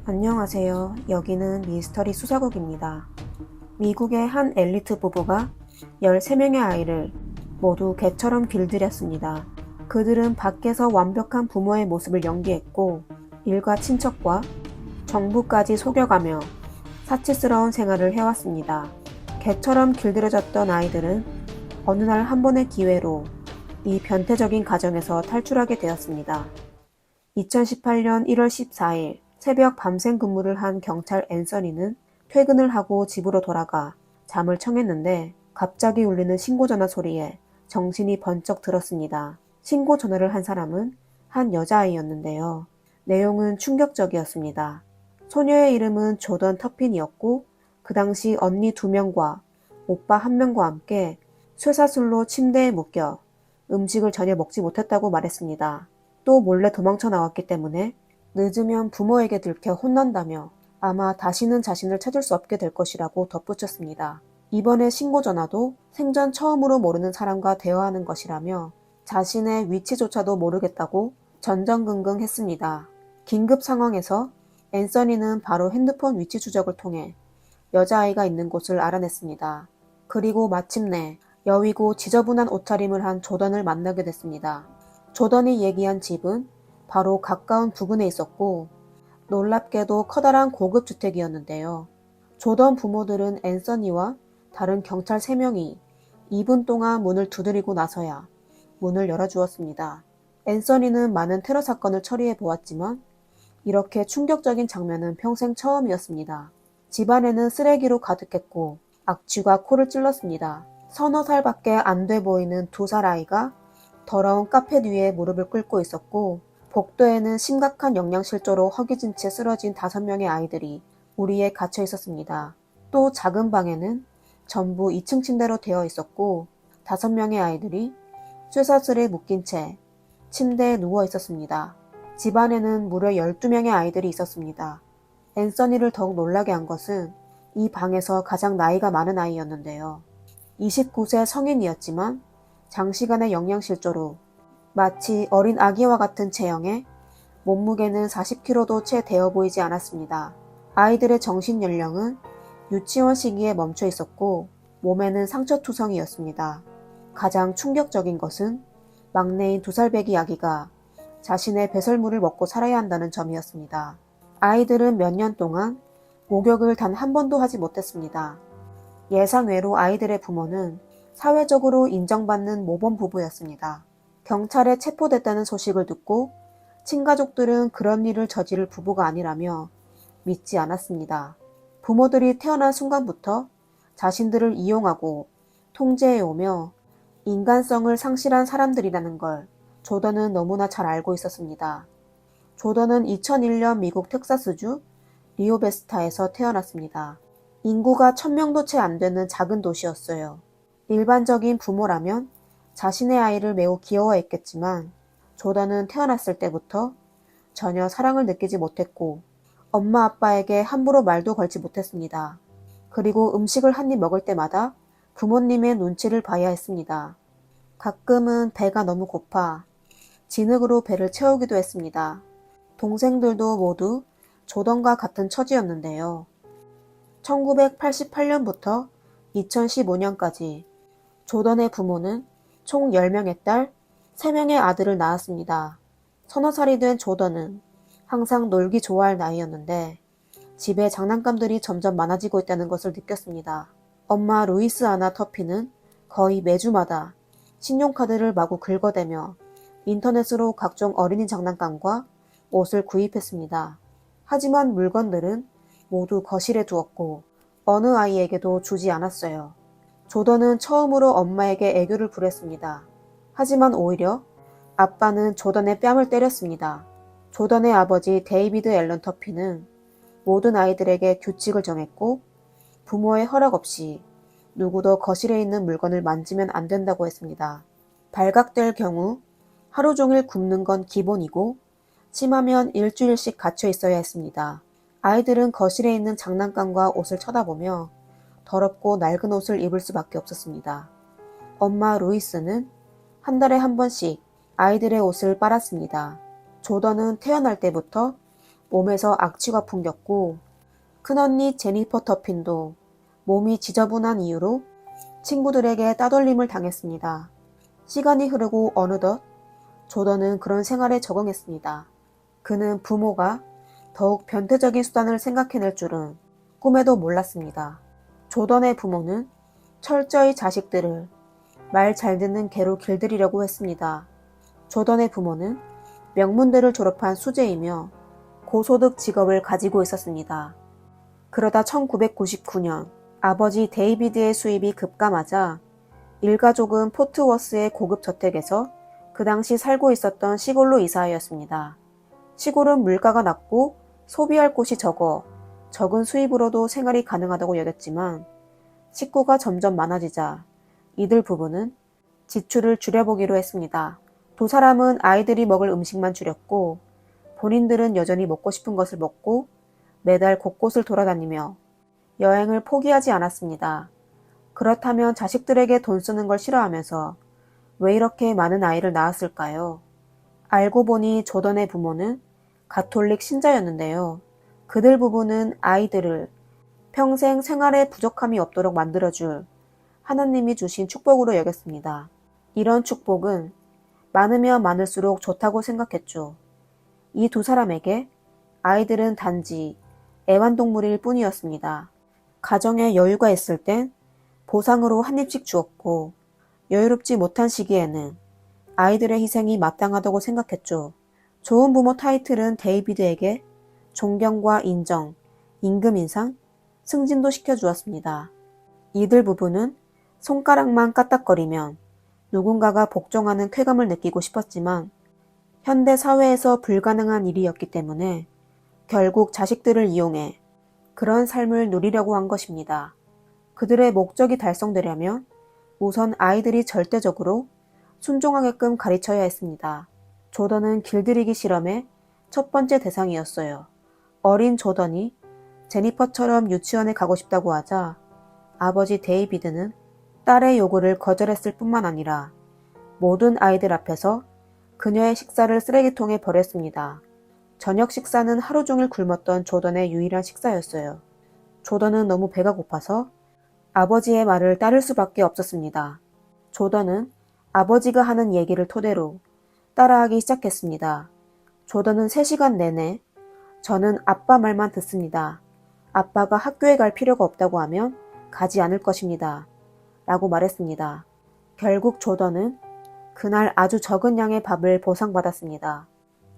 안녕하세요. 여기는 미스터리 수사국입니다. 미국의 한 엘리트 부부가 13명의 아이를 모두 개처럼 길들였습니다. 그들은 밖에서 완벽한 부모의 모습을 연기했고 일가 친척과 정부까지 속여가며 사치스러운 생활을 해왔습니다. 개처럼 길들여졌던 아이들은 어느 날 한 번의 기회로 이 변태적인 가정에서 탈출하게 되었습니다. 2018년 1월 14일 새벽 밤샘 근무를 한 경찰 앤서니는 퇴근을 하고 집으로 돌아가 잠을 청했는데 갑자기 울리는 신고전화 소리에 정신이 번쩍 들었습니다. 신고 전화를 한 사람은 한 여자아이였는데요. 내용은 충격적이었습니다. 소녀의 이름은 조던 터핀이었고 그 당시 언니 2명과 오빠 1명과 함께 쇠사슬로 침대에 묶여 음식을 전혀 먹지 못했다고 말했습니다. 또 몰래 도망쳐 나왔기 때문에 늦으면 부모에게 들켜 혼난다며 아마 다시는 자신을 찾을 수 없게 될 것이라고 덧붙였습니다. 이번에 신고 전화도 생전 처음으로 모르는 사람과 대화하는 것이라며 자신의 위치조차도 모르겠다고 전전긍긍했습니다. 긴급 상황에서 앤서니는 바로 핸드폰 위치 추적을 통해 여자아이가 있는 곳을 알아냈습니다. 그리고 마침내 여위고 지저분한 옷차림을 한 조던을 만나게 됐습니다. 조던이 얘기한 집은 바로 가까운 부근에 있었고 놀랍게도 커다란 고급 주택이었는데요. 조던 부모들은 앤서니와 다른 경찰 3명이 2분 동안 문을 두드리고 나서야 문을 열어주었습니다. 앤서니는 많은 테러 사건을 처리해 보았지만 이렇게 충격적인 장면은 평생 처음이었습니다. 집안에는 쓰레기로 가득했고 악취가 코를 찔렀습니다. 서너 살밖에 안 돼 보이는 2살 아이가 더러운 카펫 위에 무릎을 꿇고 있었고 복도에는 심각한 영양실조로 허기진 채 쓰러진 5명의 아이들이 우리에 갇혀 있었습니다. 또 작은 방에는 전부 2층 침대로 되어 있었고 5명의 아이들이 쇠사슬에 묶인 채 침대에 누워 있었습니다. 집안에는 무려 12명의 아이들이 있었습니다. 앤서니를 더욱 놀라게 한 것은 이 방에서 가장 나이가 많은 아이였는데요. 29세 성인이었지만 장시간의 영양실조로 마치 어린 아기와 같은 체형에 몸무게는 40kg도 채 되어 보이지 않았습니다. 아이들의 정신 연령은 유치원 시기에 멈춰 있었고 몸에는 상처투성이었습니다. 가장 충격적인 것은 막내인 2살배기 아기가 자신의 배설물을 먹고 살아야 한다는 점이었습니다. 아이들은 몇 년 동안 목욕을 단 한 번도 하지 못했습니다. 예상외로 아이들의 부모는 사회적으로 인정받는 모범 부부였습니다. 경찰에 체포됐다는 소식을 듣고 친가족들은 그런 일을 저지를 부부가 아니라며 믿지 않았습니다. 부모들이 태어난 순간부터 자신들을 이용하고 통제해오며 인간성을 상실한 사람들이라는 걸 조던은 너무나 잘 알고 있었습니다. 조던은 2001년 미국 텍사스주 리오베스타에서 태어났습니다. 인구가 1000명도 채 안 되는 작은 도시였어요. 일반적인 부모라면 자신의 아이를 매우 귀여워했겠지만 조던은 태어났을 때부터 전혀 사랑을 느끼지 못했고 엄마 아빠에게 함부로 말도 걸지 못했습니다. 그리고 음식을 한 입 먹을 때마다 부모님의 눈치를 봐야 했습니다. 가끔은 배가 너무 고파 진흙으로 배를 채우기도 했습니다. 동생들도 모두 조던과 같은 처지였는데요. 1988년부터 2015년까지 조던의 부모는 총 10명의 딸, 3명의 아들을 낳았습니다. 서너 살이 된 조던은 항상 놀기 좋아할 나이였는데 집에 장난감들이 점점 많아지고 있다는 것을 느꼈습니다. 엄마 루이스 아나 터피는 거의 매주마다 신용카드를 마구 긁어대며 인터넷으로 각종 어린이 장난감과 옷을 구입했습니다. 하지만 물건들은 모두 거실에 두었고 어느 아이에게도 주지 않았어요. 조던은 처음으로 엄마에게 애교를 부렸습니다. 하지만 오히려 아빠는 조던의 뺨을 때렸습니다. 조던의 아버지 데이비드 앨런 터피는 모든 아이들에게 규칙을 정했고 부모의 허락 없이 누구도 거실에 있는 물건을 만지면 안 된다고 했습니다. 발각될 경우 하루 종일 굶는 건 기본이고 심하면 일주일씩 갇혀 있어야 했습니다. 아이들은 거실에 있는 장난감과 옷을 쳐다보며 더럽고 낡은 옷을 입을 수밖에 없었습니다. 엄마 루이스는 한 달에 한 번씩 아이들의 옷을 빨았습니다. 조던은 태어날 때부터 몸에서 악취가 풍겼고 큰언니 제니퍼 터핀도 몸이 지저분한 이유로 친구들에게 따돌림을 당했습니다. 시간이 흐르고 어느덧 조던은 그런 생활에 적응했습니다. 그는 부모가 더욱 변태적인 수단을 생각해낼 줄은 꿈에도 몰랐습니다. 조던의 부모는 철저히 자식들을 말 잘 듣는 개로 길들이려고 했습니다. 조던의 부모는 명문대를 졸업한 수재이며 고소득 직업을 가지고 있었습니다. 그러다 1999년 아버지 데이비드의 수입이 급감하자 일가족은 포트워스의 고급 저택에서 그 당시 살고 있었던 시골로 이사하였습니다. 시골은 물가가 낮고 소비할 곳이 적은 수입으로도 생활이 가능하다고 여겼지만 식구가 점점 많아지자 이들 부부는 지출을 줄여보기로 했습니다. 두 사람은 아이들이 먹을 음식만 줄였고 본인들은 여전히 먹고 싶은 것을 먹고 매달 곳곳을 돌아다니며 여행을 포기하지 않았습니다. 그렇다면 자식들에게 돈 쓰는 걸 싫어하면서 왜 이렇게 많은 아이를 낳았을까요? 알고 보니 조던의 부모는 가톨릭 신자였는데요. 그들 부부는 아이들을 평생 생활에 부족함이 없도록 만들어줄 하나님이 주신 축복으로 여겼습니다. 이런 축복은 많으면 많을수록 좋다고 생각했죠. 이 두 사람에게 아이들은 단지 애완동물일 뿐이었습니다. 가정에 여유가 있을 땐 보상으로 한 입씩 주었고 여유롭지 못한 시기에는 아이들의 희생이 마땅하다고 생각했죠. 좋은 부모 타이틀은 데이비드에게 존경과 인정, 임금 인상, 승진도 시켜주었습니다. 이들 부부는 손가락만 까딱거리면 누군가가 복종하는 쾌감을 느끼고 싶었지만 현대 사회에서 불가능한 일이었기 때문에 결국 자식들을 이용해 그런 삶을 누리려고 한 것입니다. 그들의 목적이 달성되려면 우선 아이들이 절대적으로 순종하게끔 가르쳐야 했습니다. 조던은 길들이기 실험의 첫 번째 대상이었어요. 어린 조던이 제니퍼처럼 유치원에 가고 싶다고 하자 아버지 데이비드는 딸의 요구를 거절했을 뿐만 아니라 모든 아이들 앞에서 그녀의 식사를 쓰레기통에 버렸습니다. 저녁 식사는 하루 종일 굶었던 조던의 유일한 식사였어요. 조던은 너무 배가 고파서 아버지의 말을 따를 수밖에 없었습니다. 조던은 아버지가 하는 얘기를 토대로 따라하기 시작했습니다. 조던은 3시간 내내 저는 아빠 말만 듣습니다. 아빠가 학교에 갈 필요가 없다고 하면 가지 않을 것입니다. 라고 말했습니다. 결국 조던은 그날 아주 적은 양의 밥을 보상받았습니다.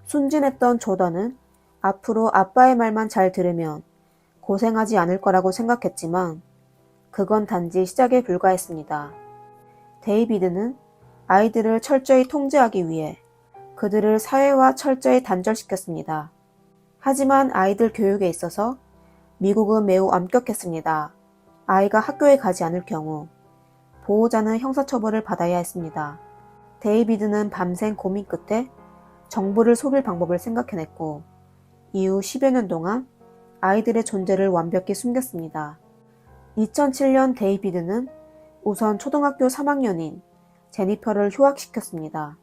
순진했던 조던은 앞으로 아빠의 말만 잘 들으면 고생하지 않을 거라고 생각했지만 그건 단지 시작에 불과했습니다. 데이비드는 아이들을 철저히 통제하기 위해 그들을 사회와 철저히 단절시켰습니다. 하지만 아이들 교육에 있어서 미국은 매우 엄격했습니다. 아이가 학교에 가지 않을 경우 보호자는 형사처벌을 받아야 했습니다. 데이비드는 밤샘 고민 끝에 정부를 속일 방법을 생각해냈고 이후 10여 년 동안 아이들의 존재를 완벽히 숨겼습니다. 2007년 데이비드는 우선 초등학교 3학년인 제니퍼를 휴학시켰습니다.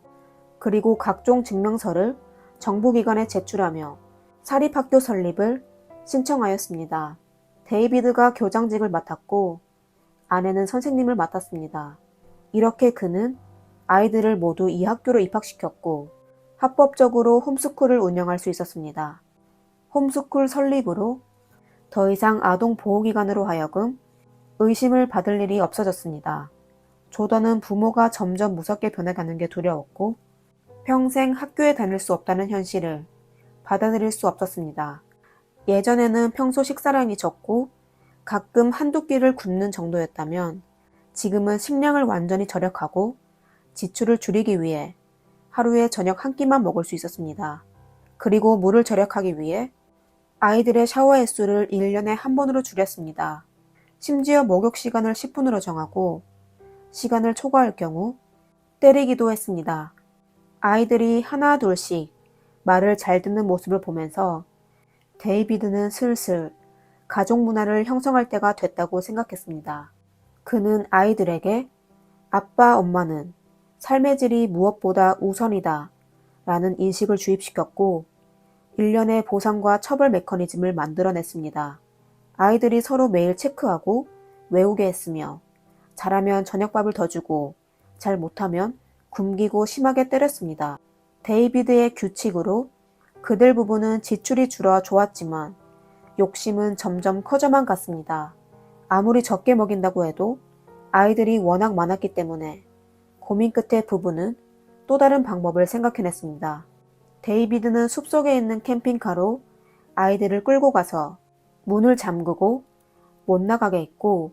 그리고 각종 증명서를 정부기관에 제출하며 사립학교 설립을 신청하였습니다. 데이비드가 교장직을 맡았고 아내는 선생님을 맡았습니다. 이렇게 그는 아이들을 모두 이 학교로 입학시켰고 합법적으로 홈스쿨을 운영할 수 있었습니다. 홈스쿨 설립으로 더 이상 아동보호기관으로 하여금 의심을 받을 일이 없어졌습니다. 조던은 부모가 점점 무섭게 변해가는 게 두려웠고 평생 학교에 다닐 수 없다는 현실을 받아들일 수 없었습니다. 예전에는 평소 식사량이 적고 가끔 한두 끼를 굶는 정도였다면 지금은 식량을 완전히 절약하고 지출을 줄이기 위해 하루에 저녁 한 끼만 먹을 수 있었습니다. 그리고 물을 절약하기 위해 아이들의 샤워 횟수를 1년에 한 번으로 줄였습니다. 심지어 목욕 시간을 10분으로 정하고 시간을 초과할 경우 때리기도 했습니다. 아이들이 하나 둘씩 말을 잘 듣는 모습을 보면서 데이비드는 슬슬 가족 문화를 형성할 때가 됐다고 생각했습니다. 그는 아이들에게 아빠, 엄마는 삶의 질이 무엇보다 우선이다 라는 인식을 주입시켰고 일련의 보상과 처벌 메커니즘을 만들어냈습니다. 아이들이 서로 매일 체크하고 외우게 했으며 잘하면 저녁밥을 더 주고 잘 못하면 굶기고 심하게 때렸습니다. 데이비드의 규칙으로 그들 부부는 지출이 줄어 좋았지만 욕심은 점점 커져만 갔습니다. 아무리 적게 먹인다고 해도 아이들이 워낙 많았기 때문에 고민 끝에 부부는 또 다른 방법을 생각해냈습니다. 데이비드는 숲속에 있는 캠핑카로 아이들을 끌고 가서 문을 잠그고 못 나가게 했고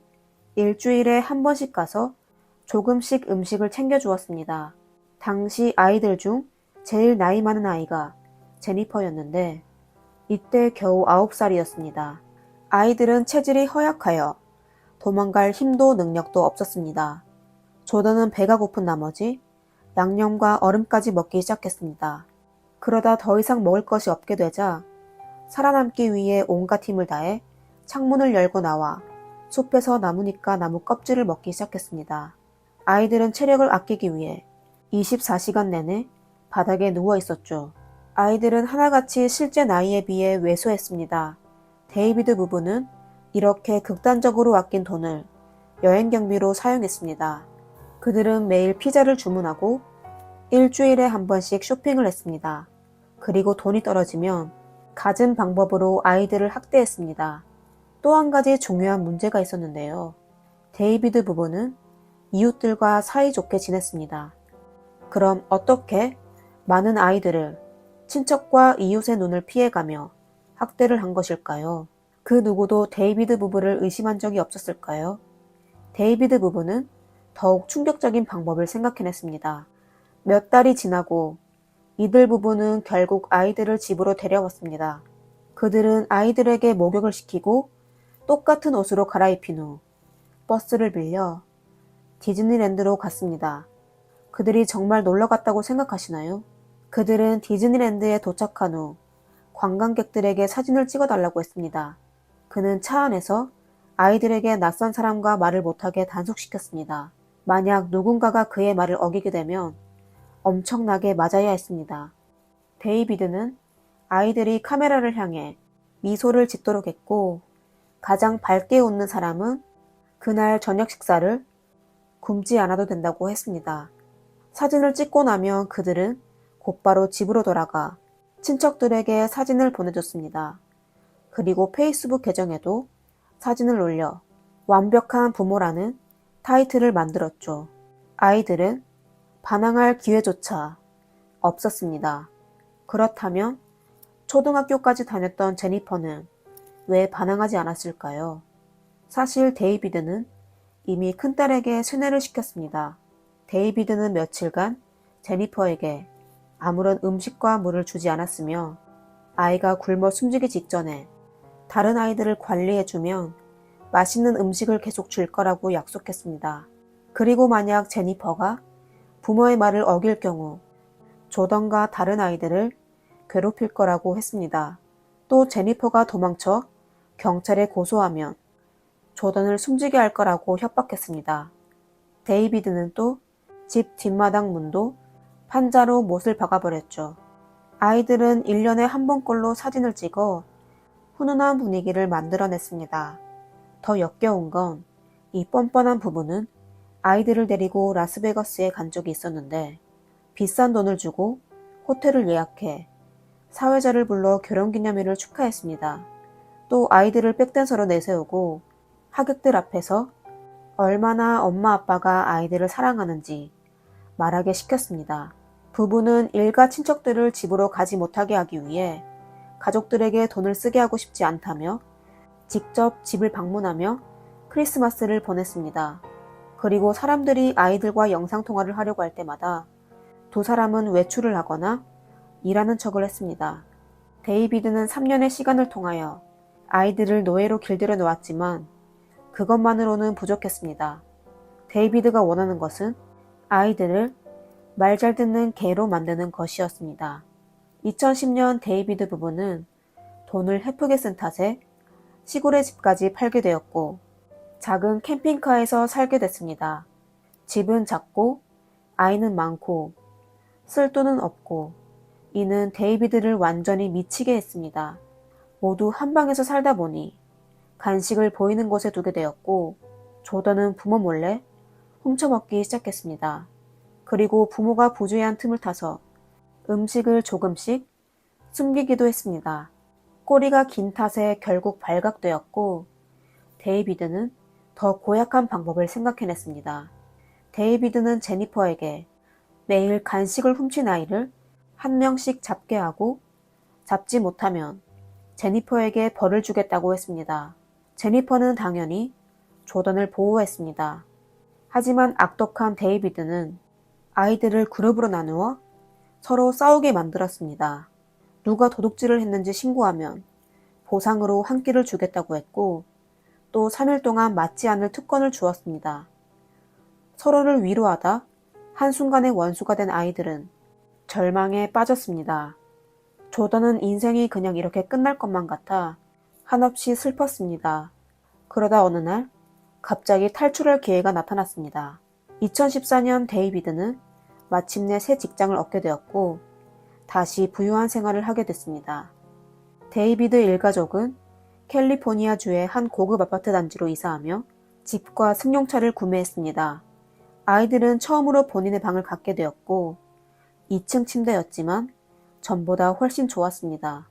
일주일에 한 번씩 가서 조금씩 음식을 챙겨주었습니다. 당시 아이들 중 제일 나이 많은 아이가 제니퍼였는데 이때 겨우 9살이었습니다. 아이들은 체질이 허약하여 도망갈 힘도 능력도 없었습니다. 조던은 배가 고픈 나머지 양념과 얼음까지 먹기 시작했습니다. 그러다 더 이상 먹을 것이 없게 되자 살아남기 위해 온갖 힘을 다해 창문을 열고 나와 숲에서 나무니까 나무 껍질을 먹기 시작했습니다. 아이들은 체력을 아끼기 위해 24시간 내내 바닥에 누워 있었죠. 아이들은 하나같이 실제 나이에 비해 왜소했습니다. 데이비드 부부는 이렇게 극단적으로 아낀 돈을 여행 경비로 사용했습니다. 그들은 매일 피자를 주문하고 일주일에 한 번씩 쇼핑을 했습니다. 그리고 돈이 떨어지면 갖은 방법으로 아이들을 학대했습니다. 또 한 가지 중요한 문제가 있었는데요. 데이비드 부부는 이웃들과 사이좋게 지냈습니다. 그럼 어떻게 많은 아이들을 친척과 이웃의 눈을 피해가며 학대를 한 것일까요? 그 누구도 데이비드 부부를 의심한 적이 없었을까요? 데이비드 부부는 더욱 충격적인 방법을 생각해냈습니다. 몇 달이 지나고 이들 부부는 결국 아이들을 집으로 데려왔습니다. 그들은 아이들에게 목욕을 시키고 똑같은 옷으로 갈아입힌 후 버스를 빌려 디즈니랜드로 갔습니다. 그들이 정말 놀러 갔다고 생각하시나요? 그들은 디즈니랜드에 도착한 후 관광객들에게 사진을 찍어달라고 했습니다. 그는 차 안에서 아이들에게 낯선 사람과 말을 못하게 단속시켰습니다. 만약 누군가가 그의 말을 어기게 되면 엄청나게 맞아야 했습니다. 데이비드는 아이들이 카메라를 향해 미소를 짓도록 했고 가장 밝게 웃는 사람은 그날 저녁 식사를 굶지 않아도 된다고 했습니다. 사진을 찍고 나면 그들은 곧바로 집으로 돌아가 친척들에게 사진을 보내줬습니다. 그리고 페이스북 계정에도 사진을 올려 완벽한 부모라는 타이틀을 만들었죠. 아이들은 반항할 기회조차 없었습니다. 그렇다면 초등학교까지 다녔던 제니퍼는 왜 반항하지 않았을까요? 사실 데이비드는 이미 큰딸에게 세뇌를 시켰습니다. 데이비드는 며칠간 제니퍼에게 아무런 음식과 물을 주지 않았으며 아이가 굶어 숨지기 직전에 다른 아이들을 관리해주면 맛있는 음식을 계속 줄 거라고 약속했습니다. 그리고 만약 제니퍼가 부모의 말을 어길 경우 조던과 다른 아이들을 괴롭힐 거라고 했습니다. 또 제니퍼가 도망쳐 경찰에 고소하면 조던을 숨지게 할 거라고 협박했습니다. 데이비드는 또 집 뒷마당 문도 판자로 못을 박아버렸죠. 아이들은 1년에 한 번꼴로 사진을 찍어 훈훈한 분위기를 만들어냈습니다. 더 역겨운 건 이 뻔뻔한 부부는 아이들을 데리고 라스베가스에 간 적이 있었는데 비싼 돈을 주고 호텔을 예약해 사회자를 불러 결혼기념일을 축하했습니다. 또 아이들을 백댄서로 내세우고 하객들 앞에서 얼마나 엄마 아빠가 아이들을 사랑하는지 말하게 시켰습니다. 부부는 일가 친척들을 집으로 가지 못하게 하기 위해 가족들에게 돈을 쓰게 하고 싶지 않다며 직접 집을 방문하며 크리스마스를 보냈습니다. 그리고 사람들이 아이들과 영상통화를 하려고 할 때마다 두 사람은 외출을 하거나 일하는 척을 했습니다. 데이비드는 3년의 시간을 통하여 아이들을 노예로 길들여 놓았지만 그것만으로는 부족했습니다. 데이비드가 원하는 것은 아이들을 말 잘 듣는 개로 만드는 것이었습니다. 2010년 데이비드 부부는 돈을 헤프게 쓴 탓에 시골의 집까지 팔게 되었고 작은 캠핑카에서 살게 됐습니다. 집은 작고 아이는 많고 쓸 돈은 없고 이는 데이비드를 완전히 미치게 했습니다. 모두 한 방에서 살다 보니 간식을 보이는 곳에 두게 되었고 조던은 부모 몰래 훔쳐먹기 시작했습니다. 그리고 부모가 부주의한 틈을 타서 음식을 조금씩 숨기기도 했습니다. 꼬리가 긴 탓에 결국 발각되었고 데이비드는 더 고약한 방법을 생각해냈습니다. 데이비드는 제니퍼에게 매일 간식을 훔친 아이를 한 명씩 잡게 하고 잡지 못하면 제니퍼에게 벌을 주겠다고 했습니다. 제니퍼는 당연히 조던을 보호했습니다. 하지만 악독한 데이비드는 아이들을 그룹으로 나누어 서로 싸우게 만들었습니다. 누가 도둑질을 했는지 신고하면 보상으로 한 끼를 주겠다고 했고 또 3일 동안 맞지 않을 특권을 주었습니다. 서로를 위로하다 한순간에 원수가 된 아이들은 절망에 빠졌습니다. 조던은 인생이 그냥 이렇게 끝날 것만 같아 한없이 슬펐습니다. 그러다 어느 날 갑자기 탈출할 기회가 나타났습니다. 2014년 데이비드는 마침내 새 직장을 얻게 되었고 다시 부유한 생활을 하게 됐습니다. 데이비드 일가족은 캘리포니아주의 한 고급 아파트 단지로 이사하며 집과 승용차를 구매했습니다. 아이들은 처음으로 본인의 방을 갖게 되었고 2층 침대였지만 전보다 훨씬 좋았습니다.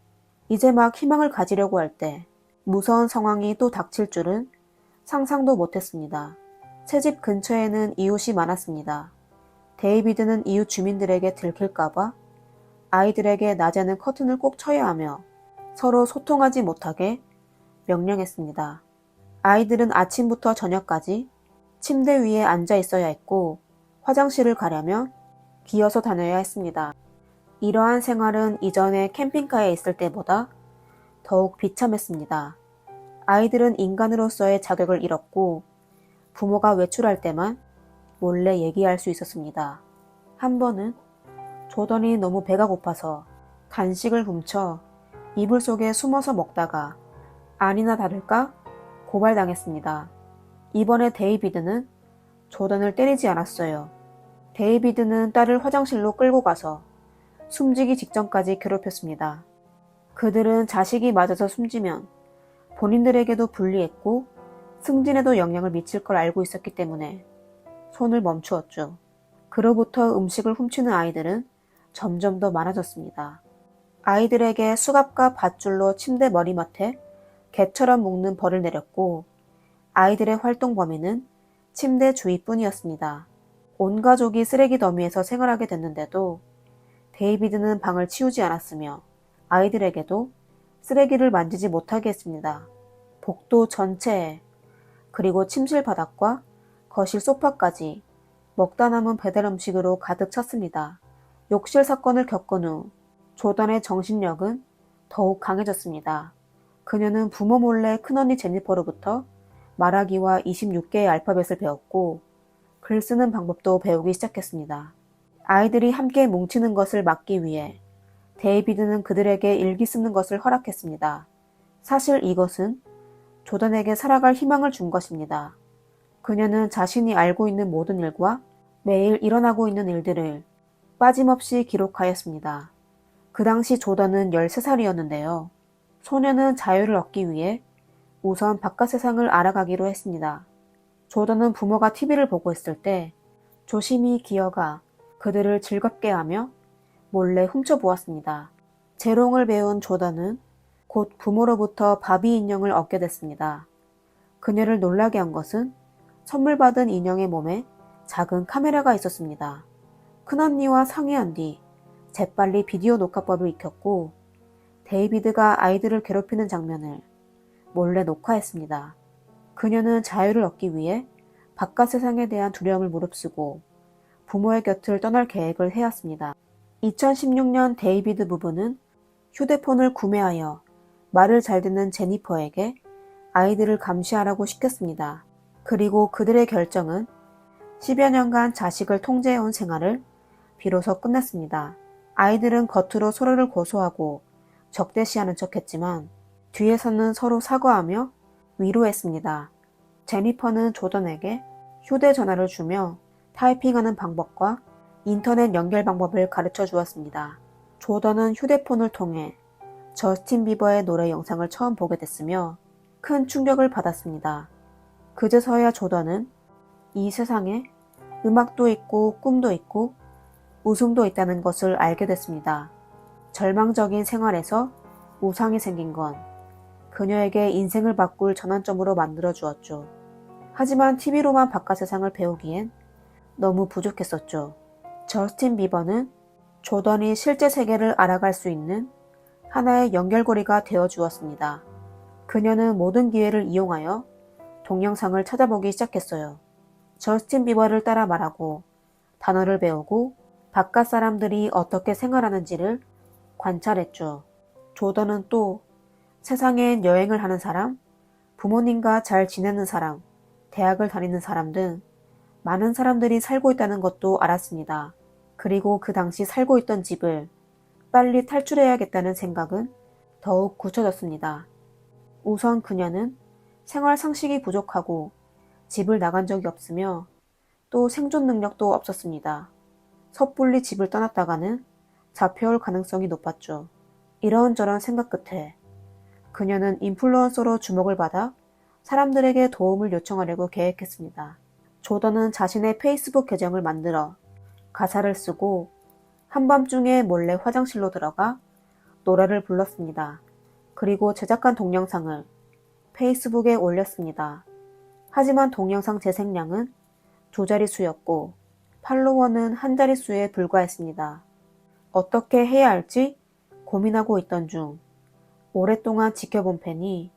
이제 막 희망을 가지려고 할 때 무서운 상황이 또 닥칠 줄은 상상도 못했습니다. 새 집 근처에는 이웃이 많았습니다. 데이비드는 이웃 주민들에게 들킬까봐 아이들에게 낮에는 커튼을 꼭 쳐야 하며 서로 소통하지 못하게 명령했습니다. 아이들은 아침부터 저녁까지 침대 위에 앉아 있어야 했고 화장실을 가려면 기어서 다녀야 했습니다. 이러한 생활은 이전에 캠핑카에 있을 때보다 더욱 비참했습니다. 아이들은 인간으로서의 자격을 잃었고 부모가 외출할 때만 몰래 얘기할 수 있었습니다. 한 번은 조던이 너무 배가 고파서 간식을 훔쳐 이불 속에 숨어서 먹다가 아니나 다를까 고발당했습니다. 이번에 데이비드는 조던을 때리지 않았어요. 데이비드는 딸을 화장실로 끌고 가서 숨지기 직전까지 괴롭혔습니다. 그들은 자식이 맞아서 숨지면 본인들에게도 불리했고 승진에도 영향을 미칠 걸 알고 있었기 때문에 손을 멈추었죠. 그로부터 음식을 훔치는 아이들은 점점 더 많아졌습니다. 아이들에게 수갑과 밧줄로 침대 머리맡에 개처럼 묶는 벌을 내렸고 아이들의 활동 범위는 침대 주위뿐이었습니다. 온 가족이 쓰레기 더미에서 생활하게 됐는데도 데이비드는 방을 치우지 않았으며 아이들에게도 쓰레기를 만지지 못하게 했습니다. 복도 전체에 그리고 침실 바닥과 거실 소파까지 먹다 남은 배달 음식으로 가득 찼습니다. 욕실 사건을 겪은 후 조던의 정신력은 더욱 강해졌습니다. 그녀는 부모 몰래 큰언니 제니퍼로부터 말하기와 26개의 알파벳을 배웠고 글 쓰는 방법도 배우기 시작했습니다. 아이들이 함께 뭉치는 것을 막기 위해 데이비드는 그들에게 일기 쓰는 것을 허락했습니다. 사실 이것은 조던에게 살아갈 희망을 준 것입니다. 그녀는 자신이 알고 있는 모든 일과 매일 일어나고 있는 일들을 빠짐없이 기록하였습니다. 그 당시 조던은 13살이었는데요. 소녀는 자유를 얻기 위해 우선 바깥 세상을 알아가기로 했습니다. 조던은 부모가 TV를 보고 있을 때 조심히 기어가 그들을 즐겁게 하며 몰래 훔쳐보았습니다. 재롱을 배운 조던은 곧 부모로부터 바비 인형을 얻게 됐습니다. 그녀를 놀라게 한 것은 선물 받은 인형의 몸에 작은 카메라가 있었습니다. 큰언니와 상의한 뒤 재빨리 비디오 녹화법을 익혔고 데이비드가 아이들을 괴롭히는 장면을 몰래 녹화했습니다. 그녀는 자유를 얻기 위해 바깥 세상에 대한 두려움을 무릅쓰고 부모의 곁을 떠날 계획을 해왔습니다. 2016년 데이비드 부부는 휴대폰을 구매하여 말을 잘 듣는 제니퍼에게 아이들을 감시하라고 시켰습니다. 그리고 그들의 결정은 10여 년간 자식을 통제해온 생활을 비로소 끝냈습니다. 아이들은 겉으로 서로를 고소하고 적대시하는 척했지만 뒤에서는 서로 사과하며 위로했습니다. 제니퍼는 조던에게 휴대전화를 주며 타이핑하는 방법과 인터넷 연결 방법을 가르쳐 주었습니다. 조던은 휴대폰을 통해 저스틴 비버의 노래 영상을 처음 보게 됐으며 큰 충격을 받았습니다. 그제서야 조던은 이 세상에 음악도 있고 꿈도 있고 웃음도 있다는 것을 알게 됐습니다. 절망적인 생활에서 우상이 생긴 건 그녀에게 인생을 바꿀 전환점으로 만들어 주었죠. 하지만 TV로만 바깥 세상을 배우기엔 너무 부족했었죠. 저스틴 비버는 조던이 실제 세계를 알아갈 수 있는 하나의 연결고리가 되어 주었습니다. 그녀는 모든 기회를 이용하여 동영상을 찾아보기 시작했어요. 저스틴 비버를 따라 말하고 단어를 배우고 바깥 사람들이 어떻게 생활하는지를 관찰했죠. 조던은 또 세상엔 여행을 하는 사람, 부모님과 잘 지내는 사람, 대학을 다니는 사람 등 많은 사람들이 살고 있다는 것도 알았습니다. 그리고 그 당시 살고 있던 집을 빨리 탈출해야겠다는 생각은 더욱 굳혀졌습니다. 우선 그녀는 생활 상식이 부족하고 집을 나간 적이 없으며 또 생존 능력도 없었습니다. 섣불리 집을 떠났다가는 잡혀올 가능성이 높았죠. 이런저런 생각 끝에 그녀는 인플루언서로 주목을 받아 사람들에게 도움을 요청하려고 계획했습니다. 조던은 자신의 페이스북 계정을 만들어 가사를 쓰고 한밤중에 몰래 화장실로 들어가 노래를 불렀습니다. 그리고 제작한 동영상을 페이스북에 올렸습니다. 하지만 동영상 재생량은 2자릿수였고 팔로워는 1자릿수에 불과했습니다. 어떻게 해야 할지 고민하고 있던 중 오랫동안 지켜본 팬이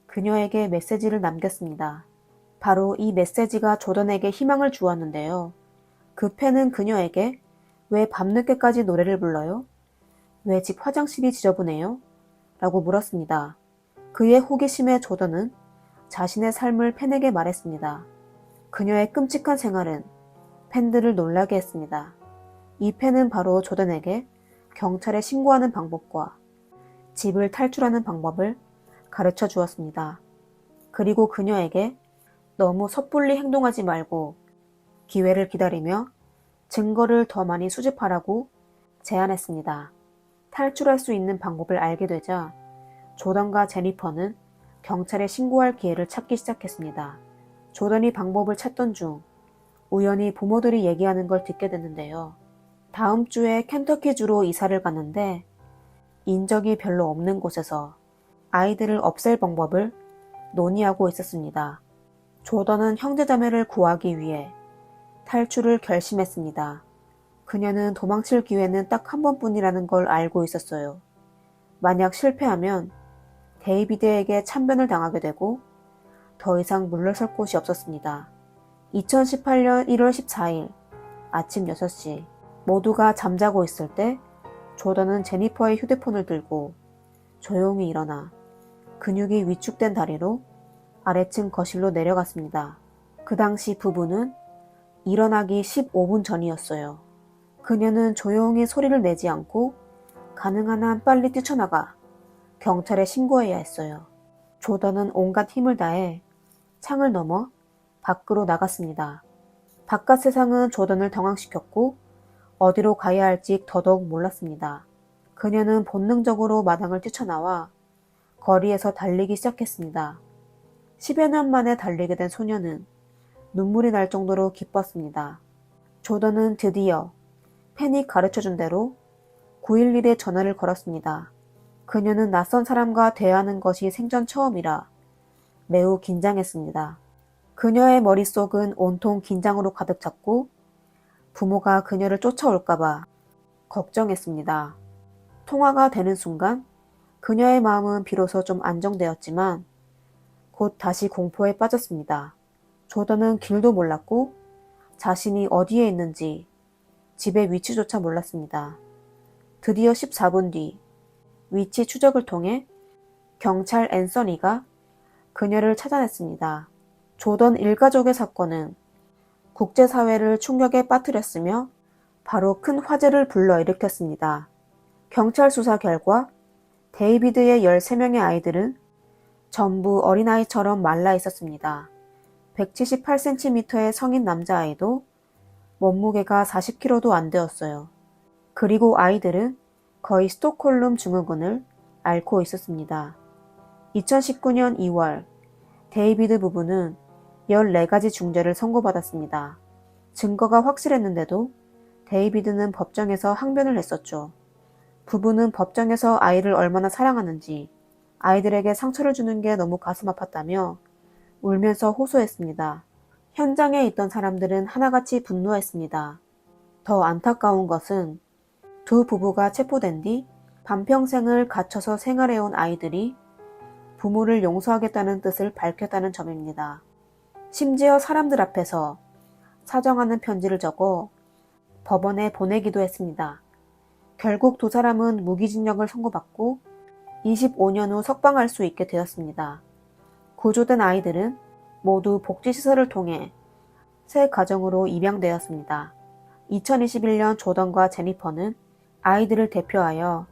그녀에게 메시지를 남겼습니다. 바로 이 메시지가 조던에게 희망을 주었는데요. 그 팬은 그녀에게 왜 밤늦게까지 노래를 불러요? 왜 집 화장실이 지저분해요? 라고 물었습니다. 그의 호기심에 조던은 자신의 삶을 팬에게 말했습니다. 그녀의 끔찍한 생활은 팬들을 놀라게 했습니다. 이 팬은 바로 조던에게 경찰에 신고하는 방법과 집을 탈출하는 방법을 가르쳐 주었습니다. 그리고 그녀에게 너무 섣불리 행동하지 말고 기회를 기다리며 증거를 더 많이 수집하라고 제안했습니다. 탈출할 수 있는 방법을 알게 되자 조던과 제니퍼는 경찰에 신고할 기회를 찾기 시작했습니다. 조던이 방법을 찾던 중 우연히 부모들이 얘기하는 걸 듣게 됐는데요. 다음 주에 켄터키주로 이사를 갔는데 인적이 별로 없는 곳에서 아이들을 없앨 방법을 논의하고 있었습니다. 조던은 형제자매를 구하기 위해 탈출을 결심했습니다. 그녀는 도망칠 기회는 딱 한 번뿐이라는 걸 알고 있었어요. 만약 실패하면 데이비드에게 참변을 당하게 되고 더 이상 물러설 곳이 없었습니다. 2018년 1월 14일 아침 6시 모두가 잠자고 있을 때 조던은 제니퍼의 휴대폰을 들고 조용히 일어나 근육이 위축된 다리로 아래층 거실로 내려갔습니다. 그 당시 부부는 일어나기 15분 전이었어요. 그녀는 조용히 소리를 내지 않고 가능한 한 빨리 뛰쳐나가 경찰에 신고해야 했어요. 조던은 온갖 힘을 다해 창을 넘어 밖으로 나갔습니다. 바깥 세상은 조던을 당황시켰고 어디로 가야 할지 더더욱 몰랐습니다. 그녀는 본능적으로 마당을 뛰쳐나와 거리에서 달리기 시작했습니다. 10여 년 만에 달리게 된 소녀는 눈물이 날 정도로 기뻤습니다. 조던은 드디어 팬이 가르쳐준 대로 911에 전화를 걸었습니다. 그녀는 낯선 사람과 대화하는 것이 생전 처음이라 매우 긴장했습니다. 그녀의 머릿속은 온통 긴장으로 가득 찼고 부모가 그녀를 쫓아올까봐 걱정했습니다. 통화가 되는 순간 그녀의 마음은 비로소 좀 안정되었지만 곧 다시 공포에 빠졌습니다. 조던은 길도 몰랐고 자신이 어디에 있는지 집의 위치조차 몰랐습니다. 드디어 14분 뒤 위치 추적을 통해 경찰 앤서니가 그녀를 찾아냈습니다. 조던 일가족의 사건은 국제사회를 충격에 빠뜨렸으며 바로 큰 화제를 불러일으켰습니다. 경찰 수사 결과 데이비드의 13명의 아이들은 전부 어린아이처럼 말라 있었습니다. 178cm의 성인 남자아이도 몸무게가 40kg도 안 되었어요. 그리고 아이들은 거의 스톡홀름 증후군을 앓고 있었습니다. 2019년 2월 데이비드 부부는 14가지 중죄를 선고받았습니다. 증거가 확실했는데도 데이비드는 법정에서 항변을 했었죠. 부부는 법정에서 아이를 얼마나 사랑하는지, 아이들에게 상처를 주는 게 너무 가슴 아팠다며 울면서 호소했습니다. 현장에 있던 사람들은 하나같이 분노했습니다. 더 안타까운 것은 두 부부가 체포된 뒤 반평생을 갇혀서 생활해온 아이들이 부모를 용서하겠다는 뜻을 밝혔다는 점입니다. 심지어 사람들 앞에서 사정하는 편지를 적어 법원에 보내기도 했습니다. 결국 두 사람은 무기징역을 선고받고 25년 후 석방할 수 있게 되었습니다. 구조된 아이들은 모두 복지시설을 통해 새 가정으로 입양되었습니다. 2021년 조던과 제니퍼는 아이들을 대표하여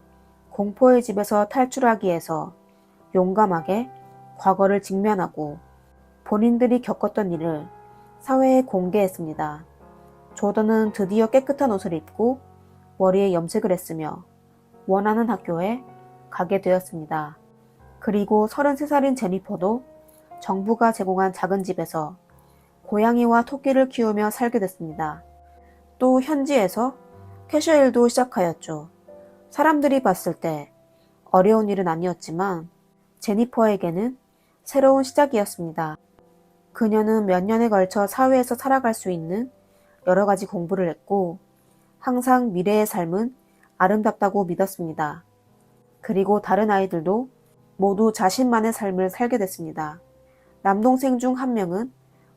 공포의 집에서 탈출하기 위해서 용감하게 과거를 직면하고 본인들이 겪었던 일을 사회에 공개했습니다. 조던은 드디어 깨끗한 옷을 입고 머리에 염색을 했으며 원하는 학교에 가게 되었습니다. 그리고 33살인 제니퍼도 정부가 제공한 작은 집에서 고양이와 토끼를 키우며 살게 됐습니다. 또 현지에서 캐셔일도 시작하였죠. 사람들이 봤을 때 어려운 일은 아니었지만 제니퍼에게는 새로운 시작이었습니다. 그녀는 몇 년에 걸쳐 사회에서 살아갈 수 있는 여러 가지 공부를 했고 항상 미래의 삶은 아름답다고 믿었습니다. 그리고 다른 아이들도 모두 자신만의 삶을 살게 됐습니다. 남동생 중 한 명은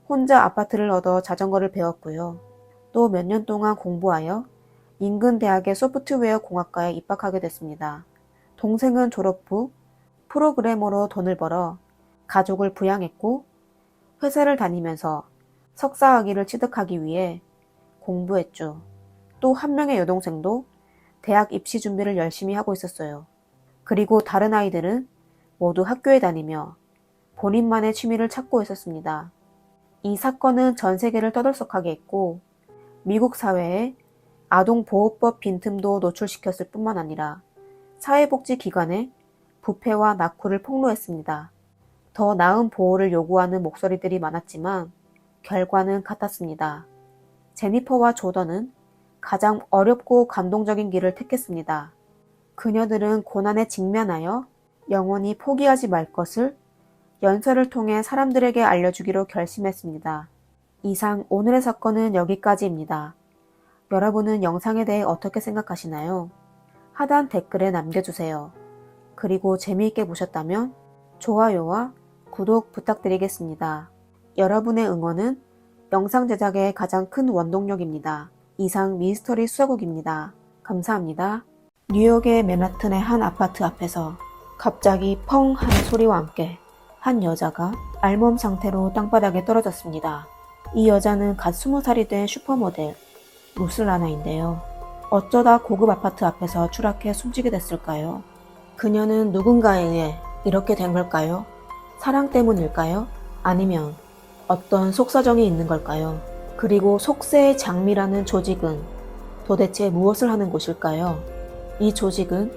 혼자 아파트를 얻어 자전거를 배웠고요. 또 몇 년 동안 공부하여 인근 대학의 소프트웨어 공학과에 입학하게 됐습니다. 동생은 졸업 후 프로그래머로 돈을 벌어 가족을 부양했고 회사를 다니면서 석사학위를 취득하기 위해 공부했죠. 또 한 명의 여동생도 대학 입시 준비를 열심히 하고 있었어요. 그리고 다른 아이들은 모두 학교에 다니며 본인만의 취미를 찾고 있었습니다. 이 사건은 전 세계를 떠들썩하게 했고 미국 사회에 아동보호법 빈틈도 노출시켰을 뿐만 아니라 사회복지기관의 부패와 낙후를 폭로했습니다. 더 나은 보호를 요구하는 목소리들이 많았지만 결과는 같았습니다. 제니퍼와 조던은 가장 어렵고 감동적인 길을 택했습니다. 그녀들은 고난에 직면하여 영원히 포기하지 말 것을 연설을 통해 사람들에게 알려주기로 결심했습니다. 이상 오늘의 사건은 여기까지입니다. 여러분은 영상에 대해 어떻게 생각하시나요? 하단 댓글에 남겨주세요. 그리고 재미있게 보셨다면 좋아요와 구독 부탁드리겠습니다. 여러분의 응원은 영상 제작의 가장 큰 원동력입니다. 이상 미스터리 수사국입니다. 감사합니다. 뉴욕의 맨하튼의 한 아파트 앞에서 갑자기 펑 하는 소리와 함께 한 여자가 알몸 상태로 땅바닥에 떨어졌습니다. 이 여자는 갓 20살이 된 슈퍼모델 루슬라나인데요. 어쩌다 고급 아파트 앞에서 추락해 숨지게 됐을까요? 그녀는 누군가에 의해 이렇게 된 걸까요? 사랑 때문일까요? 아니면 어떤 속사정이 있는 걸까요? 그리고 속세의 장미라는 조직은 도대체 무엇을 하는 곳일까요? 이 조직은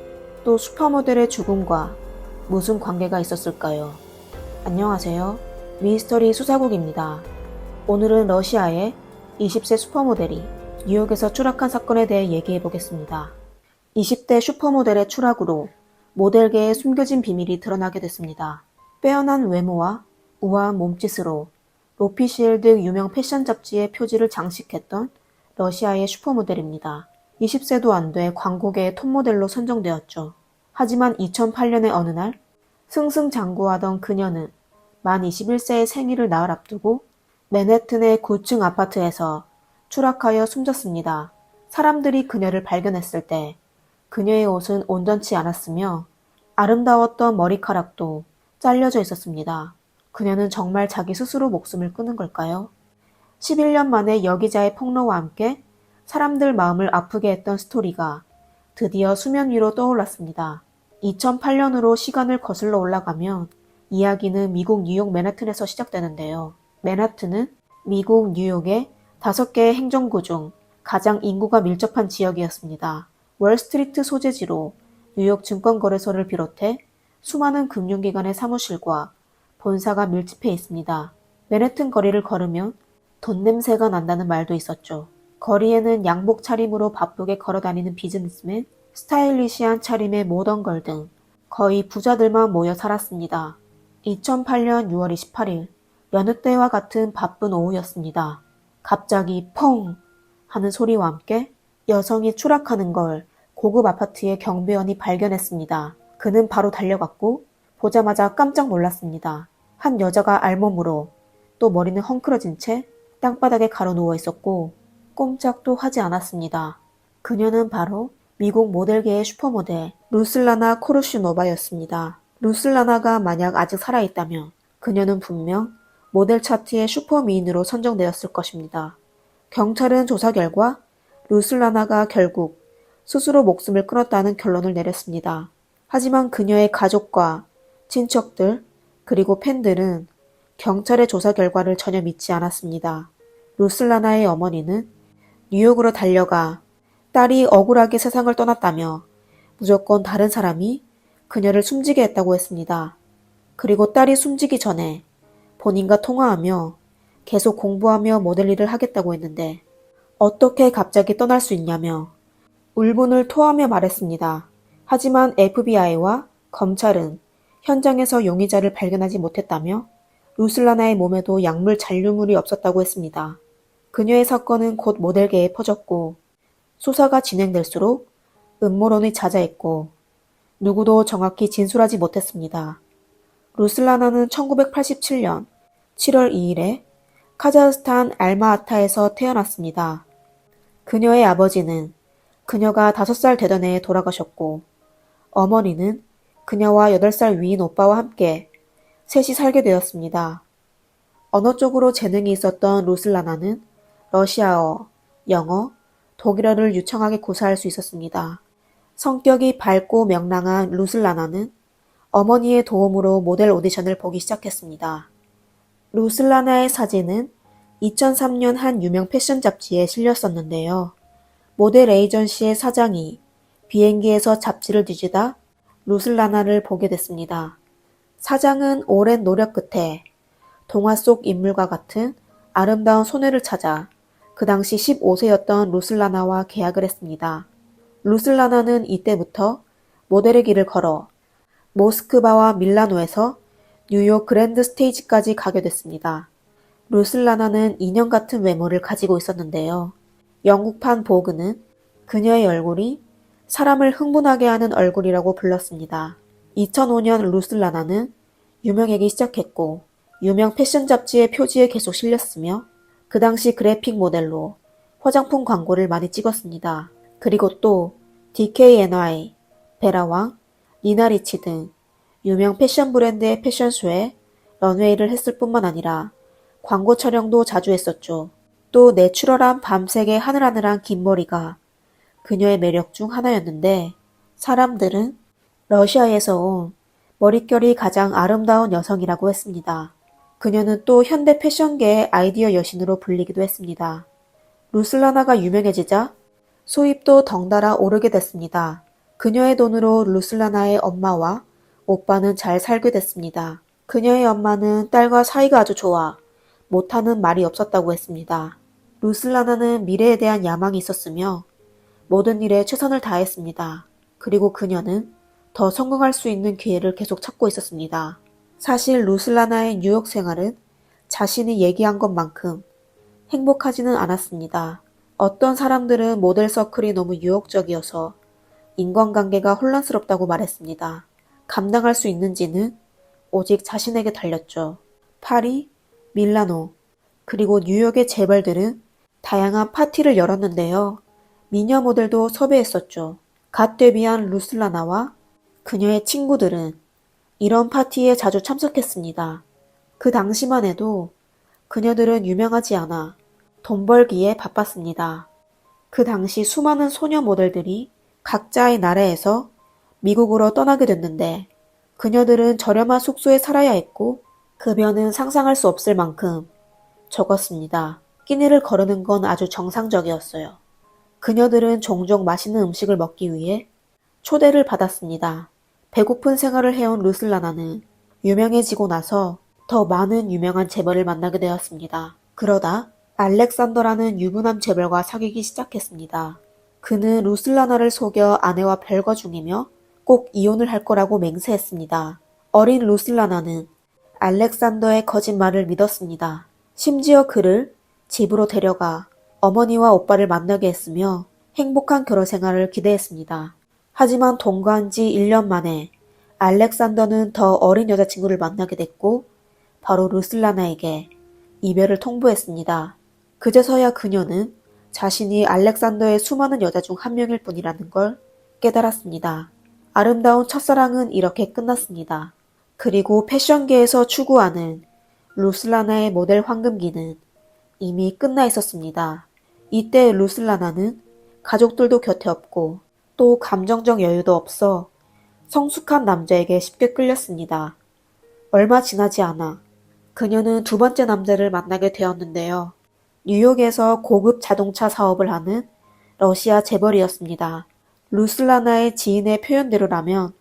또 슈퍼모델의 죽음과 무슨 관계가 있었을까요? 안녕하세요. 미스터리 수사국입니다. 오늘은 러시아의 20세 슈퍼모델이 뉴욕에서 추락한 사건에 대해 얘기해 보겠습니다. 20대 슈퍼모델의 추락으로 모델계의 숨겨진 비밀이 드러나게 됐습니다. 빼어난 외모와 우아한 몸짓으로 로피시엘 등 유명 패션 잡지의 표지를 장식했던 러시아의 슈퍼모델입니다. 20세도 안 돼 광고계의 톱모델로 선정되었죠. 하지만 2008년의 어느 날 승승장구하던 그녀는 만 21세의 생일을 나흘 앞두고 맨해튼의 9층 아파트에서 추락하여 숨졌습니다. 사람들이 그녀를 발견했을 때 그녀의 옷은 온전치 않았으며 아름다웠던 머리카락도 잘려져 있었습니다. 그녀는 정말 자기 스스로 목숨을 끊은 걸까요? 11년 만에 여기자의 폭로와 함께 사람들 마음을 아프게 했던 스토리가 드디어 수면 위로 떠올랐습니다. 2008년으로 시간을 거슬러 올라가면 이야기는 미국 뉴욕 맨하튼에서 시작되는데요. 맨하튼은 미국 뉴욕의 5개의 행정구 중 가장 인구가 밀접한 지역이었습니다. 월스트리트 소재지로 뉴욕 증권거래소를 비롯해 수많은 금융기관의 사무실과 본사가 밀집해 있습니다. 맨해튼 거리를 걸으면 돈 냄새가 난다는 말도 있었죠. 거리에는 양복 차림으로 바쁘게 걸어다니는 비즈니스맨, 스타일리시한 차림의 모던걸 등 거의 부자들만 모여 살았습니다. 2008년 6월 28일 여느 때와 같은 바쁜 오후였습니다. 갑자기 펑 하는 소리와 함께 여성이 추락하는 걸 고급 아파트의 경비원이 발견했습니다. 그는 바로 달려갔고 보자마자 깜짝 놀랐습니다. 한 여자가 알몸으로 또 머리는 헝클어진 채 땅바닥에 가로 누워 있었고 꼼짝도 하지 않았습니다. 그녀는 바로 미국 모델계의 슈퍼모델 루슬라나 코르슈노바였습니다. 루슬라나가 만약 아직 살아있다면 그녀는 분명 모델 차트의 슈퍼미인으로 선정되었을 것입니다. 경찰은 조사 결과 루슬라나가 결국 스스로 목숨을 끊었다는 결론을 내렸습니다. 하지만 그녀의 가족과 친척들 그리고 팬들은 경찰의 조사 결과를 전혀 믿지 않았습니다. 루슬라나의 어머니는 뉴욕으로 달려가 딸이 억울하게 세상을 떠났다며 무조건 다른 사람이 그녀를 숨지게 했다고 했습니다. 그리고 딸이 숨지기 전에 본인과 통화하며 계속 공부하며 모델 일을 하겠다고 했는데 어떻게 갑자기 떠날 수 있냐며 울분을 토하며 말했습니다. 하지만 FBI와 검찰은 현장에서 용의자를 발견하지 못했다며 루슬라나의 몸에도 약물 잔류물이 없었다고 했습니다. 그녀의 사건은 곧 모델계에 퍼졌고 수사가 진행될수록 음모론이 잦아있고 누구도 정확히 진술하지 못했습니다. 루슬라나는 1987년 7월 2일에 카자흐스탄 알마아타에서 태어났습니다. 그녀의 아버지는 그녀가 5살 되던 해에 돌아가셨고 어머니는 그녀와 8살 위인 오빠와 함께 셋이 살게 되었습니다. 언어 쪽으로 재능이 있었던 루슬라나는 러시아어, 영어, 독일어를 유창하게 구사할 수 있었습니다. 성격이 밝고 명랑한 루슬라나는 어머니의 도움으로 모델 오디션을 보기 시작했습니다. 루슬라나의 사진은 2003년 한 유명 패션 잡지에 실렸었는데요. 모델 에이전시의 사장이 비행기에서 잡지를 뒤지다 루슬라나를 보게 됐습니다. 사장은 오랜 노력 끝에 동화 속 인물과 같은 아름다운 소녀를 찾아 그 당시 15세였던 루슬라나와 계약을 했습니다. 루슬라나는 이때부터 모델의 길을 걸어 모스크바와 밀라노에서 뉴욕 그랜드 스테이지까지 가게 됐습니다. 루슬라나는 인형 같은 외모를 가지고 있었는데요. 영국판 보그는 그녀의 얼굴이 사람을 흥분하게 하는 얼굴이라고 불렀습니다. 2005년 루슬라나는 유명해지기 시작했고 유명 패션 잡지의 표지에 계속 실렸으며 그 당시 그래픽 모델로 화장품 광고를 많이 찍었습니다. 그리고 또 DKNY, 베라왕, 니나 리치 등 유명 패션 브랜드의 패션쇼에 런웨이를 했을 뿐만 아니라 광고 촬영도 자주 했었죠. 또 내추럴한 밤색의 하늘하늘한 긴 머리가 그녀의 매력 중 하나였는데 사람들은 러시아에서 온 머릿결이 가장 아름다운 여성이라고 했습니다. 그녀는 또 현대 패션계의 아이디어 여신으로 불리기도 했습니다. 루슬라나가 유명해지자 수입도 덩달아 오르게 됐습니다. 그녀의 돈으로 루슬라나의 엄마와 오빠는 잘 살게 됐습니다. 그녀의 엄마는 딸과 사이가 아주 좋아 못하는 말이 없었다고 했습니다. 루슬라나는 미래에 대한 야망이 있었으며 모든 일에 최선을 다했습니다. 그리고 그녀는 더 성공할 수 있는 기회를 계속 찾고 있었습니다. 사실 루슬라나의 뉴욕 생활은 자신이 얘기한 것만큼 행복하지는 않았습니다. 어떤 사람들은 모델 서클이 너무 유혹적이어서 인간관계가 혼란스럽다고 말했습니다. 감당할 수 있는지는 오직 자신에게 달렸죠. 파리, 밀라노, 그리고 뉴욕의 재벌들은 다양한 파티를 열었는데요. 미녀 모델도 섭외했었죠. 갓 데뷔한 루슬라나와 그녀의 친구들은 이런 파티에 자주 참석했습니다. 그 당시만 해도 그녀들은 유명하지 않아 돈 벌기에 바빴습니다. 그 당시 수많은 소녀 모델들이 각자의 나라에서 미국으로 떠나게 됐는데 그녀들은 저렴한 숙소에 살아야 했고 급여는 상상할 수 없을 만큼 적었습니다. 끼니를 거르는 건 아주 정상적이었어요. 그녀들은 종종 맛있는 음식을 먹기 위해 초대를 받았습니다. 배고픈 생활을 해온 루슬라나는 유명해지고 나서 더 많은 유명한 재벌을 만나게 되었습니다. 그러다 알렉산더라는 유부남 재벌과 사귀기 시작했습니다. 그는 루슬라나를 속여 아내와 별거 중이며 꼭 이혼을 할 거라고 맹세했습니다. 어린 루슬라나는 알렉산더의 거짓말을 믿었습니다. 심지어 그를 집으로 데려가 어머니와 오빠를 만나게 했으며 행복한 결혼 생활을 기대했습니다. 하지만 동거한 지 1년 만에 알렉산더는 더 어린 여자친구를 만나게 됐고 바로 루슬라나에게 이별을 통보했습니다. 그제서야 그녀는 자신이 알렉산더의 수많은 여자 중 한 명일 뿐이라는 걸 깨달았습니다. 아름다운 첫사랑은 이렇게 끝났습니다. 그리고 패션계에서 추구하는 루슬라나의 모델 황금기는 이미 끝나 있었습니다. 이때 루슬라나는 가족들도 곁에 없고 또 감정적 여유도 없어 성숙한 남자에게 쉽게 끌렸습니다. 얼마 지나지 않아 그녀는 두 번째 남자를 만나게 되었는데요. 뉴욕에서 고급 자동차 사업을 하는 러시아 재벌이었습니다. 루슬라나의 지인의 표현대로라면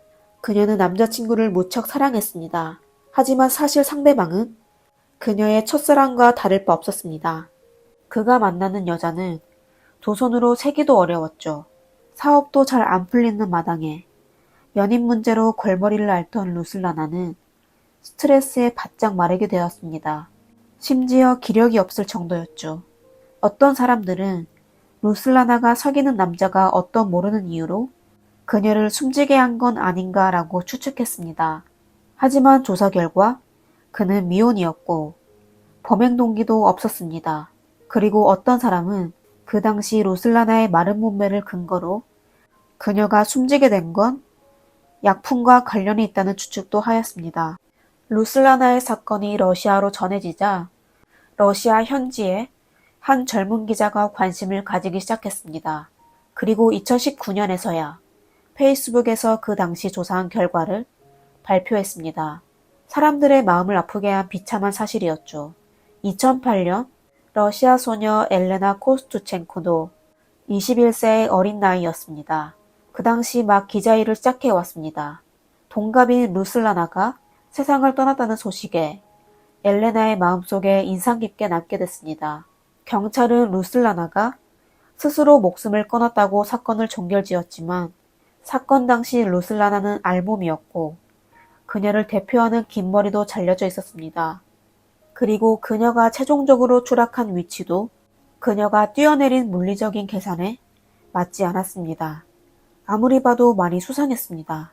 그녀는 남자친구를 무척 사랑했습니다. 하지만 사실 상대방은 그녀의 첫사랑과 다를 바 없었습니다. 그가 만나는 여자는 두 손으로 세기도 어려웠죠. 사업도 잘 안 풀리는 마당에 연인 문제로 골머리를 앓던 루슬라나는 스트레스에 바짝 마르게 되었습니다. 심지어 기력이 없을 정도였죠. 어떤 사람들은 루슬라나가 사귀는 남자가 어떤 모르는 이유로 그녀를 숨지게 한 건 아닌가라고 추측했습니다. 하지만 조사 결과 그는 미혼이었고 범행 동기도 없었습니다. 그리고 어떤 사람은 그 당시 루슬라나의 마른 몸매를 근거로 그녀가 숨지게 된 건 약품과 관련이 있다는 추측도 하였습니다. 루슬라나의 사건이 러시아로 전해지자 러시아 현지에 한 젊은 기자가 관심을 가지기 시작했습니다. 그리고 2019년에서야 페이스북에서 그 당시 조사한 결과를 발표했습니다. 사람들의 마음을 아프게 한 비참한 사실이었죠. 2008년 러시아 소녀 엘레나 코스투첸코도 21세의 어린 나이였습니다. 그 당시 막 기자 일을 시작해왔습니다. 동갑인 루슬라나가 세상을 떠났다는 소식에 엘레나의 마음속에 인상 깊게 남게 됐습니다. 경찰은 루슬라나가 스스로 목숨을 끊었다고 사건을 종결지었지만 사건 당시 루슬라나는 알몸이었고 그녀를 대표하는 긴 머리도 잘려져 있었습니다. 그리고 그녀가 최종적으로 추락한 위치도 그녀가 뛰어내린 물리적인 계산에 맞지 않았습니다. 아무리 봐도 많이 수상했습니다.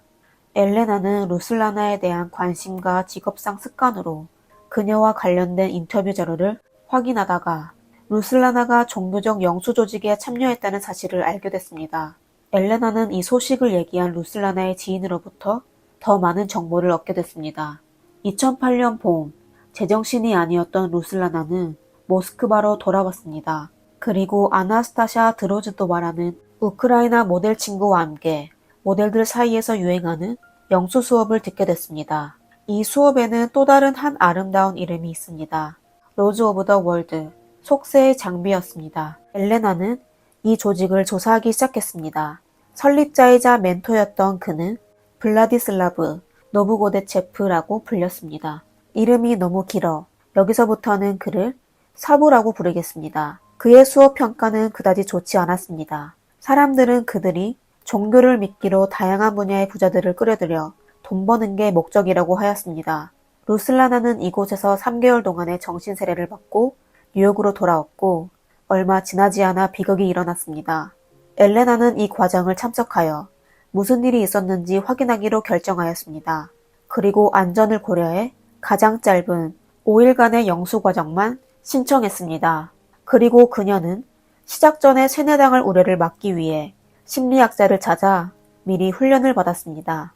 엘레나는 루슬라나에 대한 관심과 직업상 습관으로 그녀와 관련된 인터뷰 자료를 확인하다가 루슬라나가 종교적 영수 조직에 참여했다는 사실을 알게 됐습니다. 엘레나는 이 소식을 얘기한 루슬라나의 지인으로부터 더 많은 정보를 얻게 됐습니다. 2008년 봄, 제정신이 아니었던 루슬라나는 모스크바로 돌아왔습니다. 그리고 아나스타샤 드로즈도바라는 우크라이나 모델 친구와 함께 모델들 사이에서 유행하는 영수 수업을 듣게 됐습니다. 이 수업에는 또 다른 한 아름다운 이름이 있습니다. 로즈 오브 더 월드, 속세의 장비였습니다. 엘레나는 이 조직을 조사하기 시작했습니다. 설립자이자 멘토였던 그는 블라디슬라브 노브고데체프라고 불렸습니다. 이름이 너무 길어 여기서부터는 그를 사부라고 부르겠습니다. 그의 수업 평가는 그다지 좋지 않았습니다. 사람들은 그들이 종교를 믿기로 다양한 분야의 부자들을 끌어들여 돈 버는 게 목적이라고 하였습니다. 루슬라나는 이곳에서 3개월 동안의 정신세례를 받고 뉴욕으로 돌아왔고 얼마 지나지 않아 비극이 일어났습니다. 엘레나는 이 과정을 참석하여 무슨 일이 있었는지 확인하기로 결정하였습니다. 그리고 안전을 고려해 가장 짧은 5일간의 영수 과정만 신청했습니다. 그리고 그녀는 시작 전에 세뇌당할 우려를 막기 위해 심리학자를 찾아 미리 훈련을 받았습니다.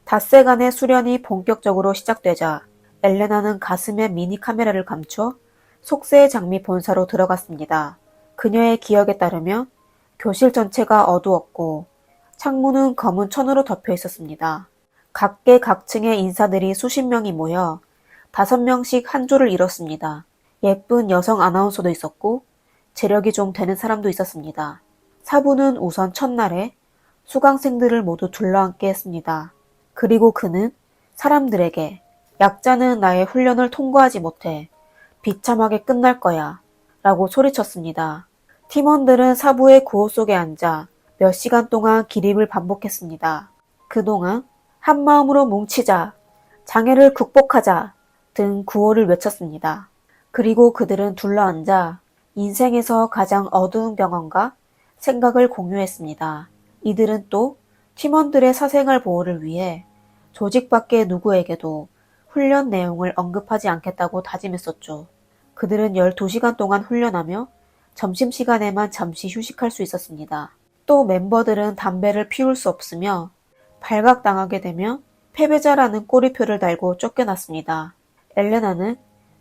닷새간의 수련이 본격적으로 시작되자 엘레나는 가슴에 미니 카메라를 감춰 속세의 장미 본사로 들어갔습니다. 그녀의 기억에 따르면 교실 전체가 어두웠고 창문은 검은 천으로 덮여 있었습니다. 각계각층의 인사들이 수십 명이 모여 5명씩 한 조를 이뤘습니다. 예쁜 여성 아나운서도 있었고 재력이 좀 되는 사람도 있었습니다. 사부는 우선 첫날에 수강생들을 모두 둘러앉게 했습니다. 그리고 그는 사람들에게 약자는 나의 훈련을 통과하지 못해 비참하게 끝날 거야 라고 소리쳤습니다. 팀원들은 사부의 구호 속에 앉아 몇 시간 동안 기립을 반복했습니다. 그동안 한마음으로 뭉치자, 장애를 극복하자 등 구호를 외쳤습니다. 그리고 그들은 둘러앉아 인생에서 가장 어두운 병원과 생각을 공유했습니다. 이들은 또 팀원들의 사생활 보호를 위해 조직 밖의 누구에게도 훈련 내용을 언급하지 않겠다고 다짐했었죠. 그들은 12시간 동안 훈련하며 점심시간에만 잠시 휴식할 수 있었습니다. 또 멤버들은 담배를 피울 수 없으며 발각당하게 되면 패배자라는 꼬리표를 달고 쫓겨났습니다. 엘레나는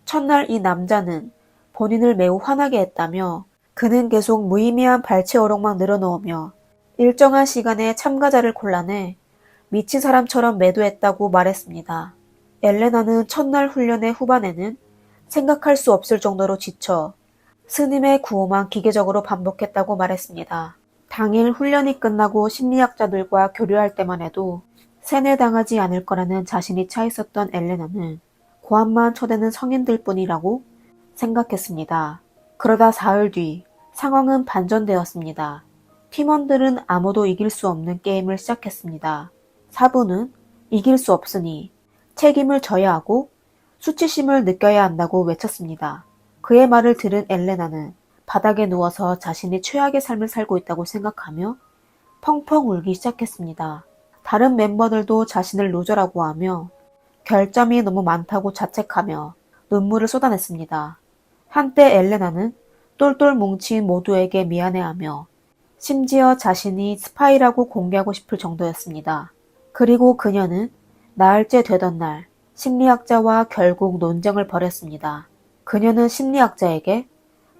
첫날 이 남자는 본인을 매우 화나게 했다며 그는 계속 무의미한 발췌 어록만 늘어놓으며 일정한 시간에 참가자를 곤란해 미친 사람처럼 매도했다고 말했습니다. 엘레나는 첫날 훈련의 후반에는 생각할 수 없을 정도로 지쳐 스님의 구호만 기계적으로 반복했다고 말했습니다. 당일 훈련이 끝나고 심리학자들과 교류할 때만 해도 세뇌당하지 않을 거라는 자신이 차 있었던 엘레나는 고함만 쳐대는 성인들 뿐이라고 생각했습니다. 그러다 사흘 뒤 상황은 반전되었습니다. 팀원들은 아무도 이길 수 없는 게임을 시작했습니다. 사부는 이길 수 없으니 책임을 져야 하고 수치심을 느껴야 한다고 외쳤습니다. 그의 말을 들은 엘레나는 바닥에 누워서 자신이 최악의 삶을 살고 있다고 생각하며 펑펑 울기 시작했습니다. 다른 멤버들도 자신을 루저라고 하며 결점이 너무 많다고 자책하며 눈물을 쏟아냈습니다. 한때 엘레나는 똘똘 뭉친 모두에게 미안해하며 심지어 자신이 스파이라고 공개하고 싶을 정도였습니다. 그리고 그녀는 나흘째 되던 날 심리학자와 결국 논쟁을 벌였습니다. 그녀는 심리학자에게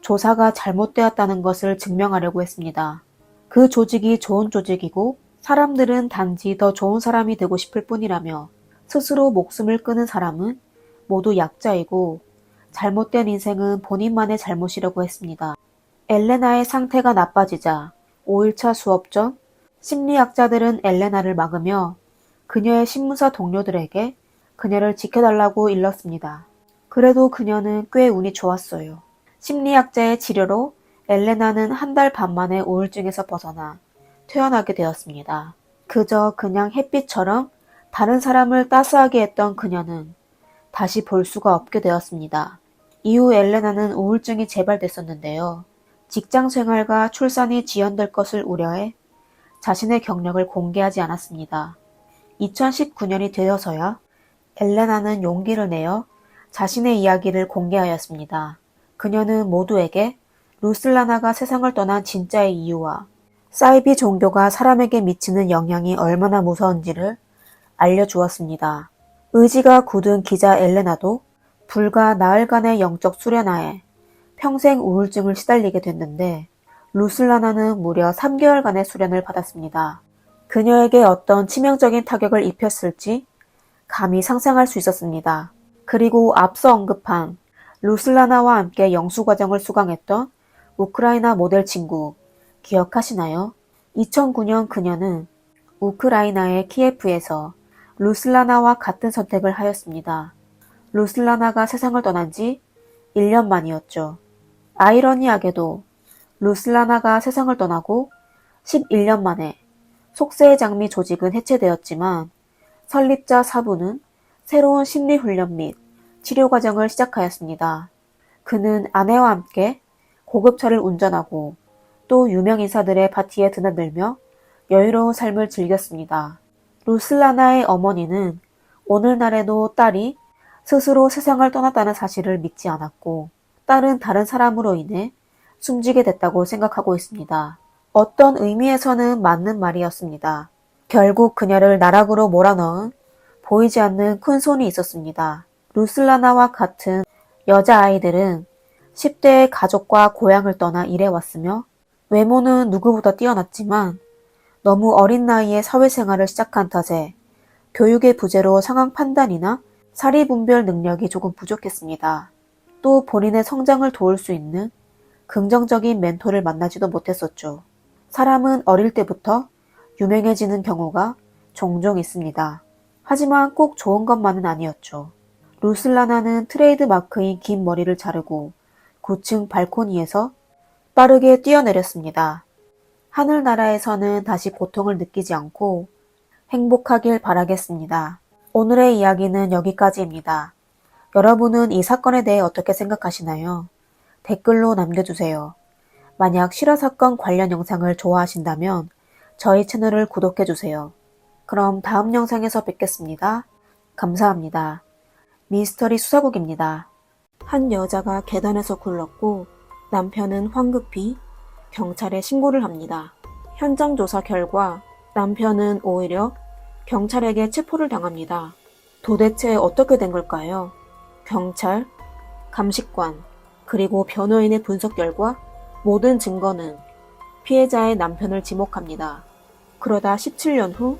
조사가 잘못되었다는 것을 증명하려고 했습니다. 그 조직이 좋은 조직이고 사람들은 단지 더 좋은 사람이 되고 싶을 뿐이라며 스스로 목숨을 끊은 사람은 모두 약자이고 잘못된 인생은 본인만의 잘못이라고 했습니다. 엘레나의 상태가 나빠지자 5일차 수업 전 심리학자들은 엘레나를 막으며 그녀의 신문사 동료들에게 그녀를 지켜달라고 일렀습니다. 그래도 그녀는 꽤 운이 좋았어요. 심리학자의 치료로 엘레나는 한 달 반 만에 우울증에서 벗어나 퇴원하게 되었습니다. 그저 그냥 햇빛처럼 다른 사람을 따스하게 했던 그녀는 다시 볼 수가 없게 되었습니다. 이후 엘레나는 우울증이 재발됐었는데요. 직장 생활과 출산이 지연될 것을 우려해 자신의 경력을 공개하지 않았습니다. 2019년이 되어서야 엘레나는 용기를 내어 자신의 이야기를 공개하였습니다. 그녀는 모두에게 루슬라나가 세상을 떠난 진짜의 이유와 사이비 종교가 사람에게 미치는 영향이 얼마나 무서운지를 알려주었습니다. 의지가 굳은 기자 엘레나도 불과 나흘간의 영적 수련하에 평생 우울증을 시달리게 됐는데 루슬라나는 무려 3개월간의 수련을 받았습니다. 그녀에게 어떤 치명적인 타격을 입혔을지 감히 상상할 수 있었습니다. 그리고 앞서 언급한 루슬라나와 함께 영수과정을 수강했던 우크라이나 모델 친구 기억하시나요? 2009년 그녀는 우크라이나의 키예프에서 루슬라나와 같은 선택을 하였습니다. 루슬라나가 세상을 떠난 지 1년 만이었죠. 아이러니하게도 루슬라나가 세상을 떠나고 11년 만에 속세의 장미 조직은 해체되었지만 설립자 사부는 새로운 심리훈련 및 치료 과정을 시작하였습니다. 그는 아내와 함께 고급차를 운전하고 또 유명 인사들의 파티에 드나들며 여유로운 삶을 즐겼습니다. 루슬라나의 어머니는 오늘날에도 딸이 스스로 세상을 떠났다는 사실을 믿지 않았고 딸은 다른 사람으로 인해 숨지게 됐다고 생각하고 있습니다. 어떤 의미에서는 맞는 말이었습니다. 결국 그녀를 나락으로 몰아넣은 보이지 않는 큰 손이 있었습니다. 루슬라나와 같은 여자아이들은 10대의 가족과 고향을 떠나 일해왔으며 외모는 누구보다 뛰어났지만 너무 어린 나이에 사회생활을 시작한 탓에 교육의 부재로 상황 판단이나 사리 분별 능력이 조금 부족했습니다. 또 본인의 성장을 도울 수 있는 긍정적인 멘토를 만나지도 못했었죠. 사람은 어릴 때부터 유명해지는 경우가 종종 있습니다. 하지만 꼭 좋은 것만은 아니었죠. 루슬라나는 트레이드 마크인 긴 머리를 자르고 9층 발코니에서 빠르게 뛰어내렸습니다. 하늘나라에서는 다시 고통을 느끼지 않고 행복하길 바라겠습니다. 오늘의 이야기는 여기까지입니다. 여러분은 이 사건에 대해 어떻게 생각하시나요? 댓글로 남겨주세요. 만약 실화 사건 관련 영상을 좋아하신다면 저희 채널을 구독해주세요. 그럼 다음 영상에서 뵙겠습니다. 감사합니다. 미스터리 수사국입니다. 한 여자가 계단에서 굴렀고 남편은 황급히 경찰에 신고를 합니다. 현장 조사 결과 남편은 오히려 경찰에게 체포를 당합니다. 도대체 어떻게 된 걸까요? 경찰, 감식관, 그리고 변호인의 분석 결과 모든 증거는 피해자의 남편을 지목합니다. 그러다 17년 후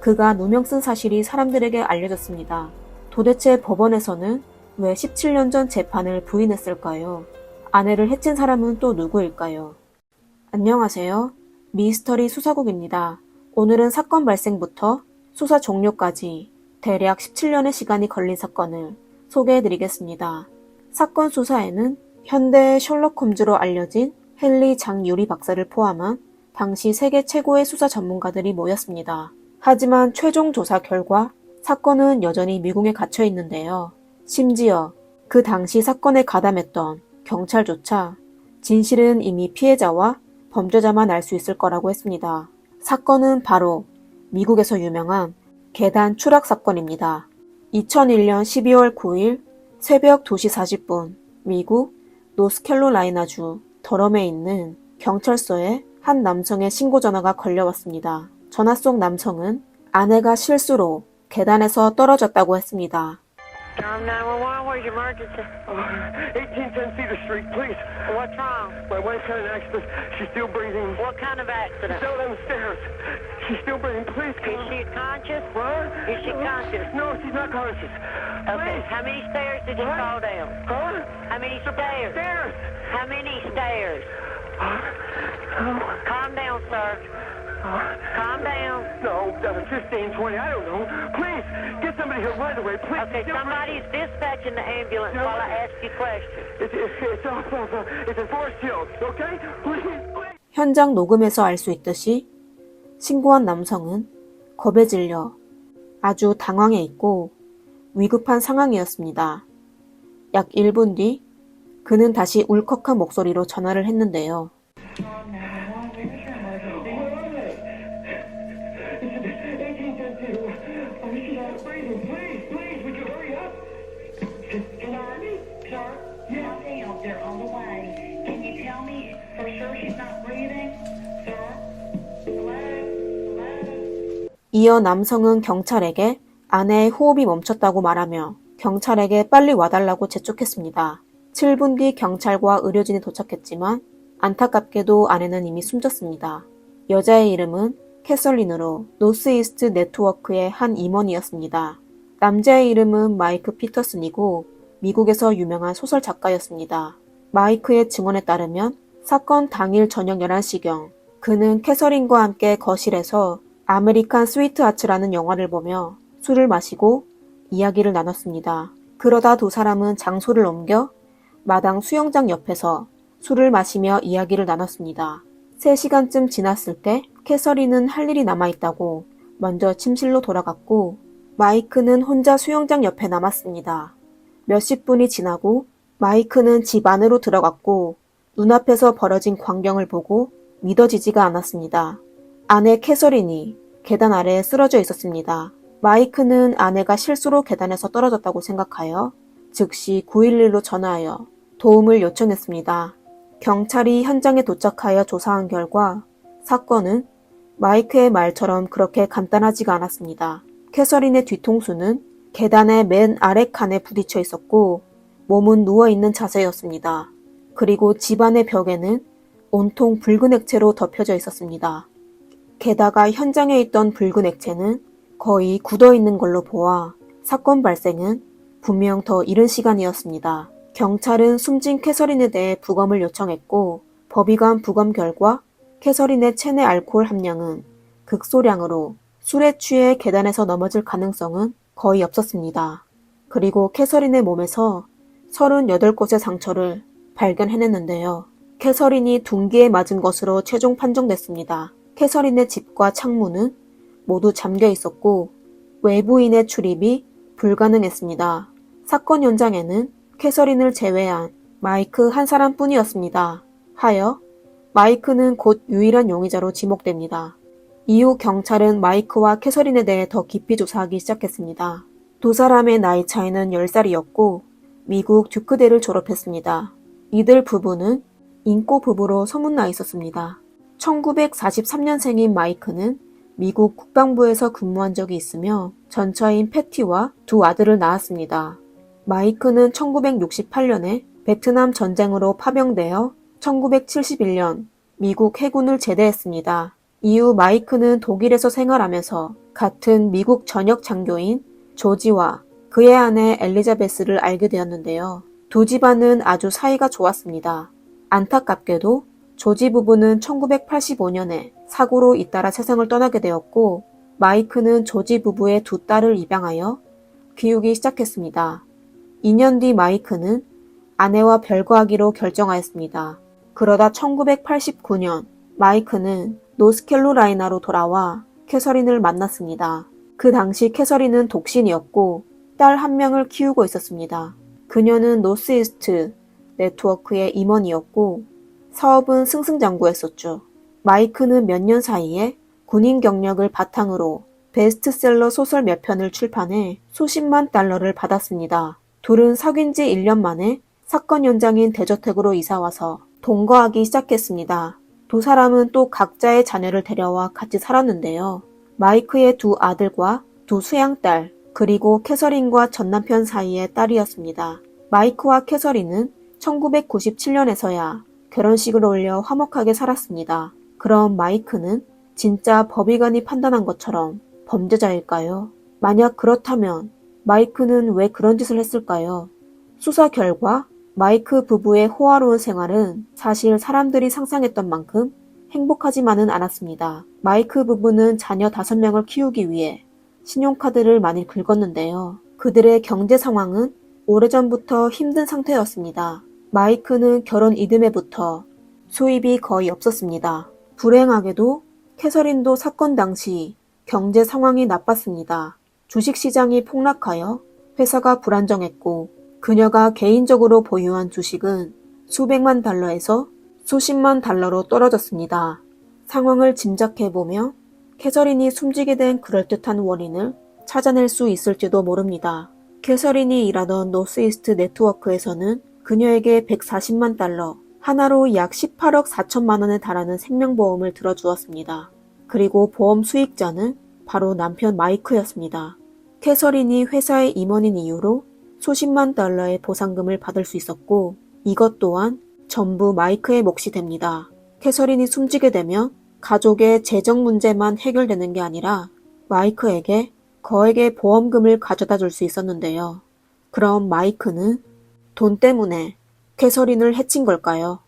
그가 누명 쓴 사실이 사람들에게 알려졌습니다. 도대체 법원에서는 왜 17년 전 재판을 부인했을까요? 아내를 해친 사람은 또 누구일까요? 안녕하세요. 미스터리 수사국입니다. 오늘은 사건 발생부터 수사 종료까지 대략 17년의 시간이 걸린 사건을 소개해드리겠습니다. 사건 수사에는 현대의 셜록 홈즈로 알려진 헨리 장유리 박사를 포함한 당시 세계 최고의 수사 전문가들이 모였습니다. 하지만 최종 조사 결과 사건은 여전히 미궁에 갇혀 있는데요. 심지어 그 당시 사건에 가담했던 경찰조차 진실은 이미 피해자와 범죄자만 알 수 있을 거라고 했습니다. 사건은 바로 미국에서 유명한 계단 추락 사건입니다. 2001년 12월 9일 새벽 2시 40분 미국 노스캐롤라이나주 더럼에 있는 경찰서에 한 남성의 신고 전화가 걸려왔습니다. 전화 속 남성은 아내가 실수로 계단에서 떨어졌다고 했습니다. Durham 911, where's your emergency? 1810 Cedar Street, please. What's wrong? My wife's had an accident. She's still breathing. What kind of accident? Down on the stairs. She's still breathing. Please Is come. she conscious? What? Is she conscious? No, she's not conscious. Okay, Please. how many stairs did you What? fall down? Huh? How many stairs? Stairs. How many stairs? Calm down, sir. Calm down. No, 15, 20, I don't know. Please, get somebody here right away. Please. Okay, somebody's dispatching the ambulance while I ask you questions. It's in Forest Hills, okay? Please. 현장 녹음에서 알 수 있듯이 신고한 남성은 겁에 질려 아주 당황해 있고 위급한 상황이었습니다. 약 1분 뒤 그는 다시 울컥한 목소리로 전화를 했는데요. 이어 남성은 경찰에게 아내의 호흡이 멈췄다고 말하며 경찰에게 빨리 와달라고 재촉했습니다. 7분 뒤 경찰과 의료진이 도착했지만 안타깝게도 아내는 이미 숨졌습니다. 여자의 이름은 캐설린으로 노스이스트 네트워크의 한 임원이었습니다. 남자의 이름은 마이크 피터슨이고 미국에서 유명한 소설 작가였습니다. 마이크의 증언에 따르면 사건 당일 저녁 11시경 그는 캐서린과 함께 거실에서 아메리칸 스위트하츠라는 영화를 보며 술을 마시고 이야기를 나눴습니다. 그러다 두 사람은 장소를 옮겨 마당 수영장 옆에서 술을 마시며 이야기를 나눴습니다. 3시간쯤 지났을 때 캐서린은 할 일이 남아있다고 먼저 침실로 돌아갔고 마이크는 혼자 수영장 옆에 남았습니다. 몇십 분이 지나고 마이크는 집 안으로 들어갔고 눈앞에서 벌어진 광경을 보고 믿어지지가 않았습니다. 아내 캐서린이 계단 아래에 쓰러져 있었습니다. 마이크는 아내가 실수로 계단에서 떨어졌다고 생각하여 즉시 911로 전화하여 도움을 요청했습니다. 경찰이 현장에 도착하여 조사한 결과 사건은 마이크의 말처럼 그렇게 간단하지가 않았습니다. 캐서린의 뒤통수는 계단의 맨 아래 칸에 부딪혀 있었고 몸은 누워있는 자세였습니다. 그리고 집안의 벽에는 온통 붉은 액체로 덮여져 있었습니다. 게다가 현장에 있던 붉은 액체는 거의 굳어있는 걸로 보아 사건 발생은 분명 더 이른 시간이었습니다. 경찰은 숨진 캐서린에 대해 부검을 요청했고 법의관 부검 결과 캐서린의 체내 알코올 함량은 극소량으로 술에 취해 계단에서 넘어질 가능성은 거의 없었습니다. 그리고 캐서린의 몸에서 38곳의 상처를 발견해냈는데요. 캐서린이 둔기에 맞은 것으로 최종 판정됐습니다. 캐서린의 집과 창문은 모두 잠겨 있었고 외부인의 출입이 불가능했습니다. 사건 현장에는 캐서린을 제외한 마이크 한 사람뿐이었습니다. 하여 마이크는 곧 유일한 용의자로 지목됩니다. 이후 경찰은 마이크와 캐서린에 대해 더 깊이 조사하기 시작했습니다. 두 사람의 나이 차이는 10살이었고 미국 듀크대를 졸업했습니다. 이들 부부는 인꼬 부부로 소문나 있었습니다. 1943년생인 마이크는 미국 국방부에서 근무한 적이 있으며 전처인 패티와 두 아들을 낳았습니다. 마이크는 1968년에 베트남 전쟁으로 파병되어 1971년 미국 해군을 제대했습니다. 이후 마이크는 독일에서 생활하면서 같은 미국 전역 장교인 조지와 그의 아내 엘리자베스를 알게 되었는데요. 두 집안은 아주 사이가 좋았습니다. 안타깝게도 조지 부부는 1985년에 사고로 잇따라 세상을 떠나게 되었고 마이크는 조지 부부의 두 딸을 입양하여 키우기 시작했습니다. 2년 뒤 마이크는 아내와 별거하기로 결정하였습니다. 그러다 1989년 마이크는 노스캐롤라이나로 돌아와 캐서린을 만났습니다. 그 당시 캐서린은 독신이었고 딸 한 명을 키우고 있었습니다. 그녀는 노스이스트 네트워크의 임원이었고 사업은 승승장구했었죠. 마이크는 몇 년 사이에 군인 경력을 바탕으로 베스트셀러 소설 몇 편을 출판해 수십만 달러를 받았습니다. 둘은 사귄 지 1년 만에 사건 현장인 대저택으로 이사와서 동거하기 시작했습니다. 두 사람은 또 각자의 자녀를 데려와 같이 살았는데요. 마이크의 두 아들과 두 수양딸, 그리고 캐서린과 전남편 사이의 딸이었습니다. 마이크와 캐서린은 1997년에서야 결혼식을 올려 화목하게 살았습니다. 그럼 마이크는 진짜 법의관이 판단한 것처럼 범죄자일까요? 만약 그렇다면 마이크는 왜 그런 짓을 했을까요? 수사 결과 마이크 부부의 호화로운 생활은 사실 사람들이 상상했던 만큼 행복하지만은 않았습니다. 마이크 부부는 자녀 5명을 키우기 위해 신용카드를 많이 긁었는데요. 그들의 경제 상황은 오래전부터 힘든 상태였습니다. 마이크는 결혼 이듬해부터 수입이 거의 없었습니다. 불행하게도 캐서린도 사건 당시 경제 상황이 나빴습니다. 주식시장이 폭락하여 회사가 불안정했고 그녀가 개인적으로 보유한 주식은 수백만 달러에서 수십만 달러로 떨어졌습니다. 상황을 짐작해보며 캐서린이 숨지게 된 그럴듯한 원인을 찾아낼 수 있을지도 모릅니다. 캐서린이 일하던 노스이스트 네트워크에서는 그녀에게 140만 달러, 하나로 약 18억 4천만 원에 달하는 생명보험을 들어주었습니다. 그리고 보험 수익자는 바로 남편 마이크였습니다. 캐서린이 회사의 임원인 이유로 수십만 달러의 보상금을 받을 수 있었고 이것 또한 전부 마이크의 몫이 됩니다. 캐서린이 숨지게 되면 가족의 재정 문제만 해결되는 게 아니라 마이크에게 거액의 보험금을 가져다 줄 수 있었는데요. 그럼 마이크는 돈 때문에 캐서린을 해친 걸까요?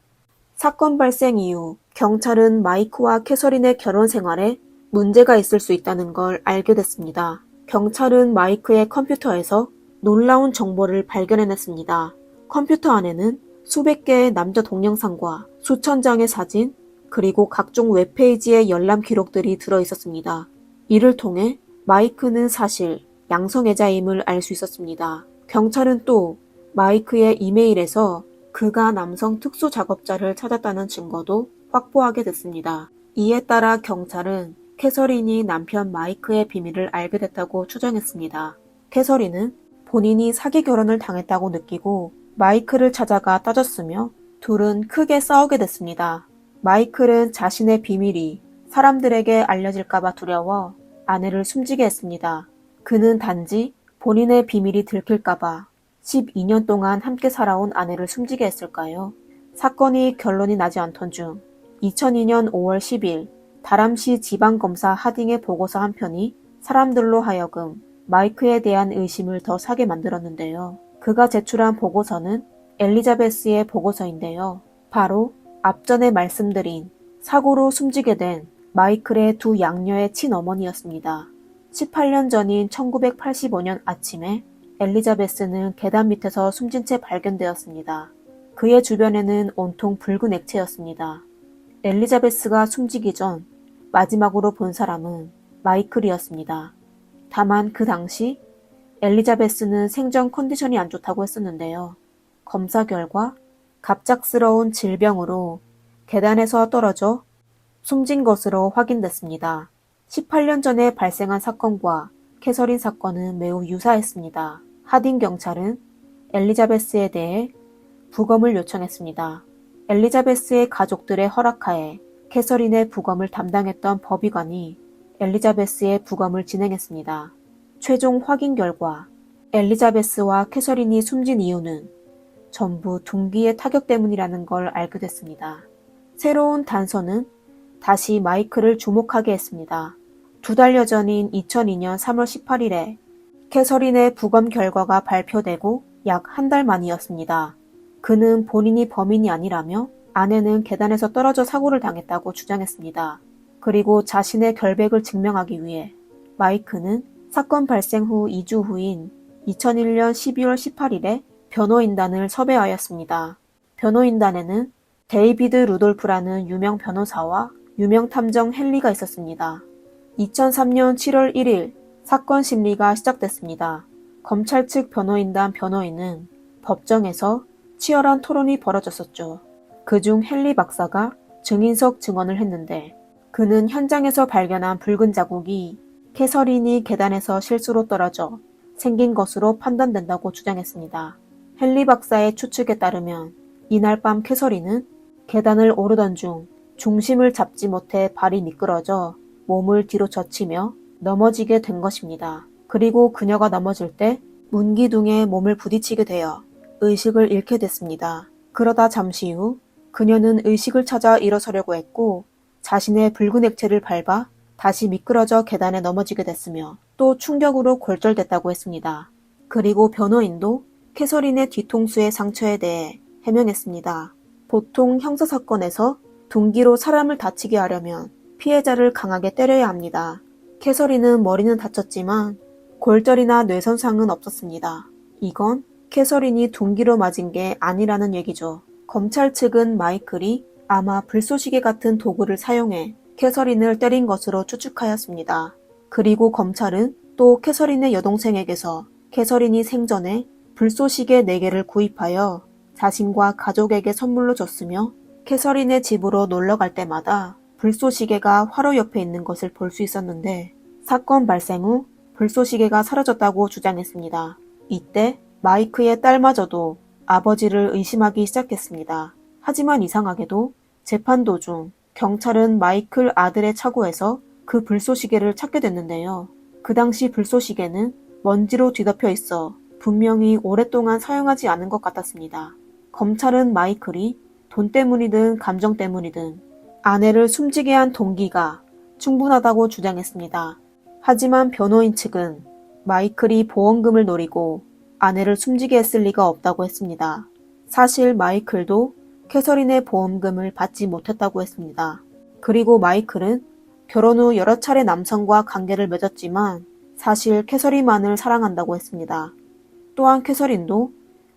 사건 발생 이후 경찰은 마이크와 캐서린의 결혼 생활에 문제가 있을 수 있다는 걸 알게 됐습니다. 경찰은 마이크의 컴퓨터에서 놀라운 정보를 발견해냈습니다. 컴퓨터 안에는 수백 개의 남자 동영상과 수천 장의 사진, 그리고 각종 웹페이지의 열람 기록들이 들어있었습니다. 이를 통해 마이크는 사실 양성애자임을 알 수 있었습니다. 경찰은 또 마이크의 이메일에서 그가 남성 특수작업자를 찾았다는 증거도 확보하게 됐습니다. 이에 따라 경찰은 캐서린이 남편 마이크의 비밀을 알게 됐다고 추정했습니다. 캐서린은 본인이 사기 결혼을 당했다고 느끼고 마이크를 찾아가 따졌으며 둘은 크게 싸우게 됐습니다. 마이클은 자신의 비밀이 사람들에게 알려질까봐 두려워 아내를 숨지게 했습니다. 그는 단지 본인의 비밀이 들킬까봐 12년 동안 함께 살아온 아내를 숨지게 했을까요? 사건이 결론이 나지 않던 중 2002년 5월 10일 다람시 지방검사 하딩의 보고서 한 편이 사람들로 하여금 마이크에 대한 의심을 더 사게 만들었는데요. 그가 제출한 보고서는 엘리자베스의 보고서인데요. 바로 앞전에 말씀드린 사고로 숨지게 된 마이클의 두 양녀의 친어머니였습니다. 18년 전인 1985년 아침에 엘리자베스는 계단 밑에서 숨진 채 발견되었습니다. 그의 주변에는 온통 붉은 액체였습니다. 엘리자베스가 숨지기 전 마지막으로 본 사람은 마이클이었습니다. 다만 그 당시 엘리자베스는 생전 컨디션이 안 좋다고 했었는데요. 검사 결과 갑작스러운 질병으로 계단에서 떨어져 숨진 것으로 확인됐습니다. 18년 전에 발생한 사건과 캐서린 사건은 매우 유사했습니다. 하딘 경찰은 엘리자베스에 대해 부검을 요청했습니다. 엘리자베스의 가족들의 허락하에 캐서린의 부검을 담당했던 법의관이 엘리자베스의 부검을 진행했습니다. 최종 확인 결과 엘리자베스와 캐서린이 숨진 이유는 전부 둔기의 타격 때문이라는 걸 알게 됐습니다. 새로운 단서는 다시 마이클을 주목하게 했습니다. 2달여 전인 2002년 3월 18일에 캐서린의 부검 결과가 발표되고 약 한 달 만이었습니다. 그는 본인이 범인이 아니라며 아내는 계단에서 떨어져 사고를 당했다고 주장했습니다. 그리고 자신의 결백을 증명하기 위해 마이크는 사건 발생 후 2주 후인 2001년 12월 18일에 변호인단을 섭외하였습니다. 변호인단에는 데이비드 루돌프라는 유명 변호사와 유명 탐정 헨리가 있었습니다. 2003년 7월 1일 사건 심리가 시작됐습니다. 검찰 측 변호인단 변호인은 법정에서 치열한 토론이 벌어졌었죠. 그중 헨리 박사가 증인석 증언을 했는데 그는 현장에서 발견한 붉은 자국이 캐서린이 계단에서 실수로 떨어져 생긴 것으로 판단된다고 주장했습니다. 헨리 박사의 추측에 따르면 이날 밤 캐서린은 계단을 오르던 중 중심을 잡지 못해 발이 미끄러져 몸을 뒤로 젖히며 넘어지게 된 것입니다. 그리고 그녀가 넘어질 때 문기둥에 몸을 부딪히게 되어 의식을 잃게 됐습니다. 그러다 잠시 후 그녀는 의식을 찾아 일어서려고 했고 자신의 붉은 액체를 밟아 다시 미끄러져 계단에 넘어지게 됐으며 또 충격으로 골절됐다고 했습니다. 그리고 변호인도 캐서린의 뒤통수의 상처에 대해 해명했습니다. 보통 형사사건에서 둔기로 사람을 다치게 하려면 피해자를 강하게 때려야 합니다. 캐서린은 머리는 다쳤지만 골절이나 뇌손상은 없었습니다. 이건 캐서린이 둔기로 맞은 게 아니라는 얘기죠. 검찰 측은 마이클이 아마 불쏘시개 같은 도구를 사용해 캐서린을 때린 것으로 추측하였습니다. 그리고 검찰은 또 캐서린의 여동생에게서 캐서린이 생전에 불쏘시개 4개를 구입하여 자신과 가족에게 선물로 줬으며 캐서린의 집으로 놀러 갈 때마다 불쏘시개가 화로 옆에 있는 것을 볼 수 있었는데 사건 발생 후 불쏘시개가 사라졌다고 주장했습니다. 이때 마이크의 딸마저도 아버지를 의심하기 시작했습니다. 하지만 이상하게도 재판 도중 경찰은 마이클 아들의 차고에서 그 불쏘시개를 찾게 됐는데요. 그 당시 불쏘시개는 먼지로 뒤덮여 있어 분명히 오랫동안 사용하지 않은 것 같았습니다. 검찰은 마이클이 돈 때문이든 감정 때문이든 아내를 숨지게 한 동기가 충분하다고 주장했습니다. 하지만 변호인 측은 마이클이 보험금을 노리고 아내를 숨지게 했을 리가 없다고 했습니다. 사실 마이클도 캐서린의 보험금을 받지 못했다고 했습니다. 그리고 마이클은 결혼 후 여러 차례 남성과 관계를 맺었지만 사실 캐서린만을 사랑한다고 했습니다. 또한 캐서린도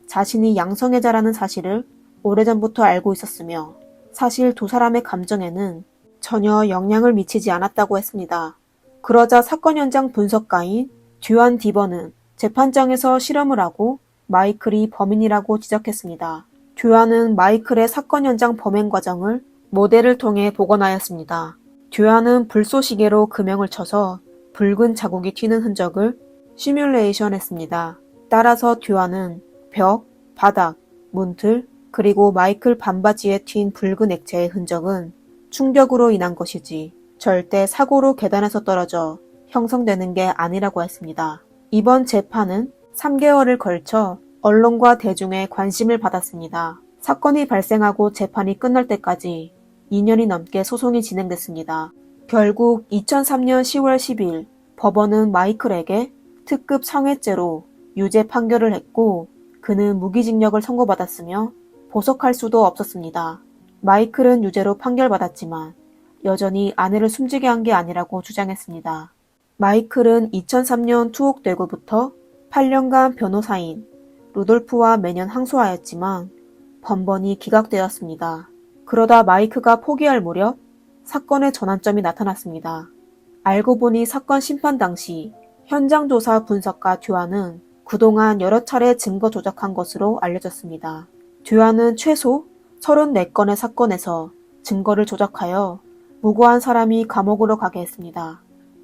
자신이 양성애자라는 사실을 오래전부터 알고 있었으며 사실 두 사람의 감정에는 전혀 영향을 미치지 않았다고 했습니다. 그러자 사건 현장 분석가인 듀안 디버는 재판장에서 실험을 하고 마이클이 범인이라고 지적했습니다. 듀안은 마이클의 사건 현장 범행 과정을 모델을 통해 복원하였습니다. 듀안은 불쏘시개로 금형을 쳐서 붉은 자국이 튀는 흔적을 시뮬레이션 했습니다. 따라서 듀안은 벽, 바닥, 문틀, 그리고 마이클 반바지에 튄 붉은 액체의 흔적은 충격으로 인한 것이지 절대 사고로 계단에서 떨어져 형성되는 게 아니라고 했습니다. 이번 재판은 3개월을 걸쳐 언론과 대중의 관심을 받았습니다. 사건이 발생하고 재판이 끝날 때까지 2년이 넘게 소송이 진행됐습니다. 결국 2003년 10월 10일 법원은 마이클에게 특급 상해죄로 유죄 판결을 했고 그는 무기징역을 선고받았으며 보석할 수도 없었습니다. 마이클은 유죄로 판결받았지만 여전히 아내를 숨지게 한 게 아니라고 주장했습니다. 마이클은 2003년 투옥되고부터 8년간 변호사인 루돌프와 매년 항소하였지만 번번이 기각되었습니다. 그러다 마이크가 포기할 무렵 사건의 전환점이 나타났습니다. 알고 보니 사건 심판 당시 현장 조사 분석가 듀안은 그동안 여러 차례 증거 조작한 것으로 알려졌습니다. 듀안은 최소 34건의 사건에서 증거를 조작하여 무고한 사람이 감옥으로 가게 했습니다.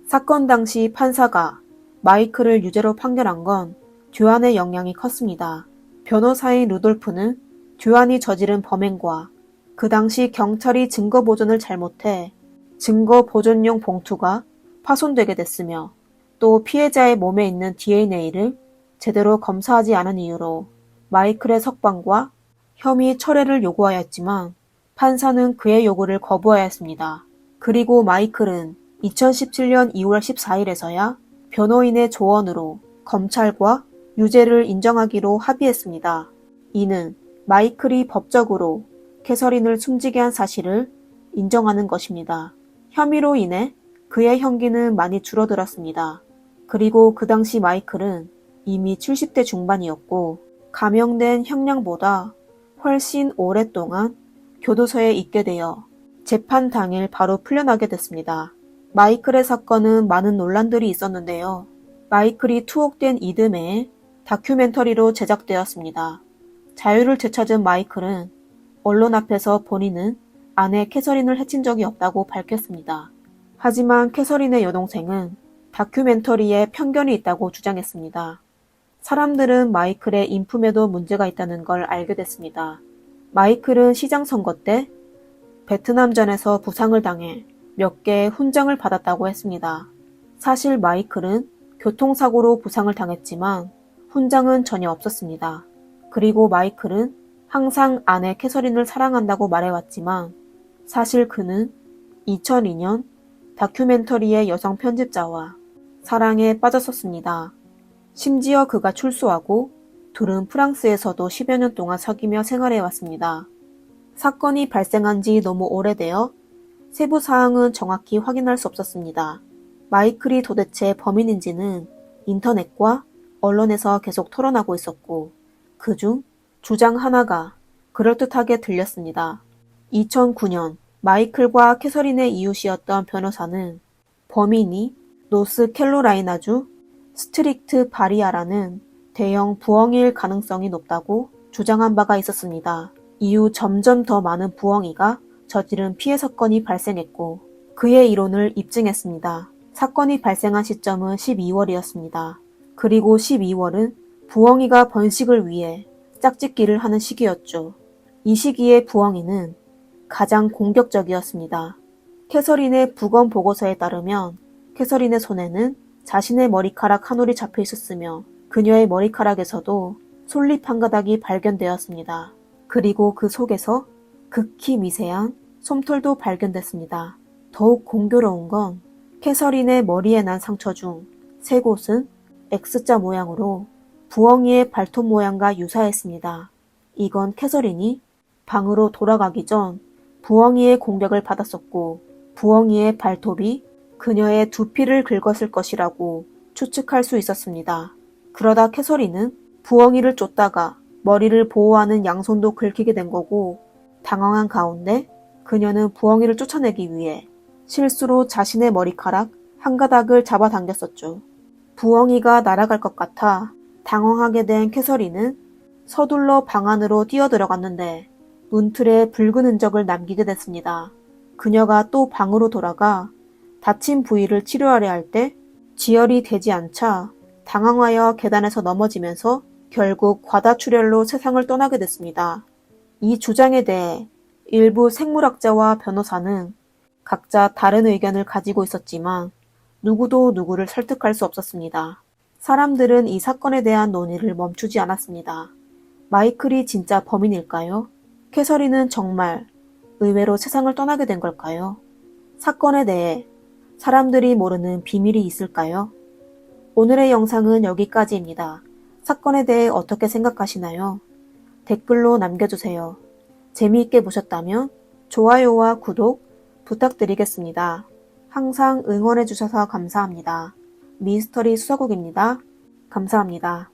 사건 당시 판사가 마이클을 유죄로 판결한 건 듀안의 영향이 컸습니다. 변호사인 루돌프는 듀안이 저지른 범행과 그 당시 경찰이 증거 보존을 잘못해 증거 보존용 봉투가 파손되게 됐으며 또 피해자의 몸에 있는 DNA를 제대로 검사하지 않은 이유로 마이클의 석방과 혐의 철회를 요구하였지만 판사는 그의 요구를 거부하였습니다. 그리고 마이클은 2017년 2월 14일에서야 변호인의 조언으로 검찰과 유죄를 인정하기로 합의했습니다. 이는 마이클이 법적으로 캐서린을 숨지게 한 사실을 인정하는 것입니다. 혐의로 인해 그의 형기는 많이 줄어들었습니다. 그리고 그 당시 마이클은 이미 70대 중반이었고 감형된 형량보다 훨씬 오랫동안 교도소에 있게 되어 재판 당일 바로 풀려나게 됐습니다. 마이클의 사건은 많은 논란들이 있었는데요. 마이클이 투옥된 이듬해에 다큐멘터리로 제작되었습니다. 자유를 되찾은 마이클은 언론 앞에서 본인은 아내 캐서린을 해친 적이 없다고 밝혔습니다. 하지만 캐서린의 여동생은 다큐멘터리에 편견이 있다고 주장했습니다. 사람들은 마이클의 인품에도 문제가 있다는 걸 알게 됐습니다. 마이클은 시장 선거 때 베트남전에서 부상을 당해 몇 개의 훈장을 받았다고 했습니다. 사실 마이클은 교통사고로 부상을 당했지만 훈장은 전혀 없었습니다. 그리고 마이클은 항상 아내 캐서린을 사랑한다고 말해왔지만 사실 그는 2002년 다큐멘터리의 여성 편집자와 사랑에 빠졌었습니다. 심지어 그가 출소하고 둘은 프랑스에서도 10여 년 동안 사귀며 생활해왔습니다. 사건이 발생한 지 너무 오래되어 세부 사항은 정확히 확인할 수 없었습니다. 마이클이 도대체 범인인지는 인터넷과 언론에서 계속 토론하고 있었고 그중 주장 하나가 그럴듯하게 들렸습니다. 2009년 마이클과 캐서린의 이웃이었던 변호사는 범인이 노스캐롤라이나주 스트릭트 바리아라는 대형 부엉이일 가능성이 높다고 주장한 바가 있었습니다. 이후 점점 더 많은 부엉이가 저지른 피해 사건이 발생했고 그의 이론을 입증했습니다. 사건이 발생한 시점은 12월이었습니다. 그리고 12월은 부엉이가 번식을 위해 짝짓기를 하는 시기였죠. 이 시기에 부엉이는 가장 공격적이었습니다. 캐서린의 부검 보고서에 따르면 캐서린의 손에는 자신의 머리카락 한 올이 잡혀 있었으며 그녀의 머리카락에서도 솔잎 한 가닥이 발견되었습니다. 그리고 그 속에서 극히 미세한 솜털도 발견됐습니다. 더욱 공교로운 건 캐서린의 머리에 난 상처 중 3곳은 X자 모양으로 부엉이의 발톱 모양과 유사했습니다. 이건 캐서린이 방으로 돌아가기 전 부엉이의 공격을 받았었고 부엉이의 발톱이 그녀의 두피를 긁었을 것이라고 추측할 수 있었습니다. 그러다 캐서린은 부엉이를 쫓다가 머리를 보호하는 양손도 긁히게 된 거고 당황한 가운데 그녀는 부엉이를 쫓아내기 위해 실수로 자신의 머리카락 한 가닥을 잡아당겼었죠. 부엉이가 날아갈 것 같아 당황하게 된 캐서린은 서둘러 방 안으로 뛰어들어갔는데 문틀에 붉은 흔적을 남기게 됐습니다. 그녀가 또 방으로 돌아가 다친 부위를 치료하려 할 때 지혈이 되지 않자 당황하여 계단에서 넘어지면서 결국 과다출혈로 세상을 떠나게 됐습니다. 이 주장에 대해 일부 생물학자와 변호사는 각자 다른 의견을 가지고 있었지만 누구도 누구를 설득할 수 없었습니다. 사람들은 이 사건에 대한 논의를 멈추지 않았습니다. 마이클이 진짜 범인일까요? 캐서린은 정말 의외로 세상을 떠나게 된 걸까요? 사건에 대해 사람들이 모르는 비밀이 있을까요? 오늘의 영상은 여기까지입니다. 사건에 대해 어떻게 생각하시나요? 댓글로 남겨주세요. 재미있게 보셨다면 좋아요와 구독, 부탁드리겠습니다. 항상 응원해주셔서 감사합니다. 미스터리 수사국입니다. 감사합니다.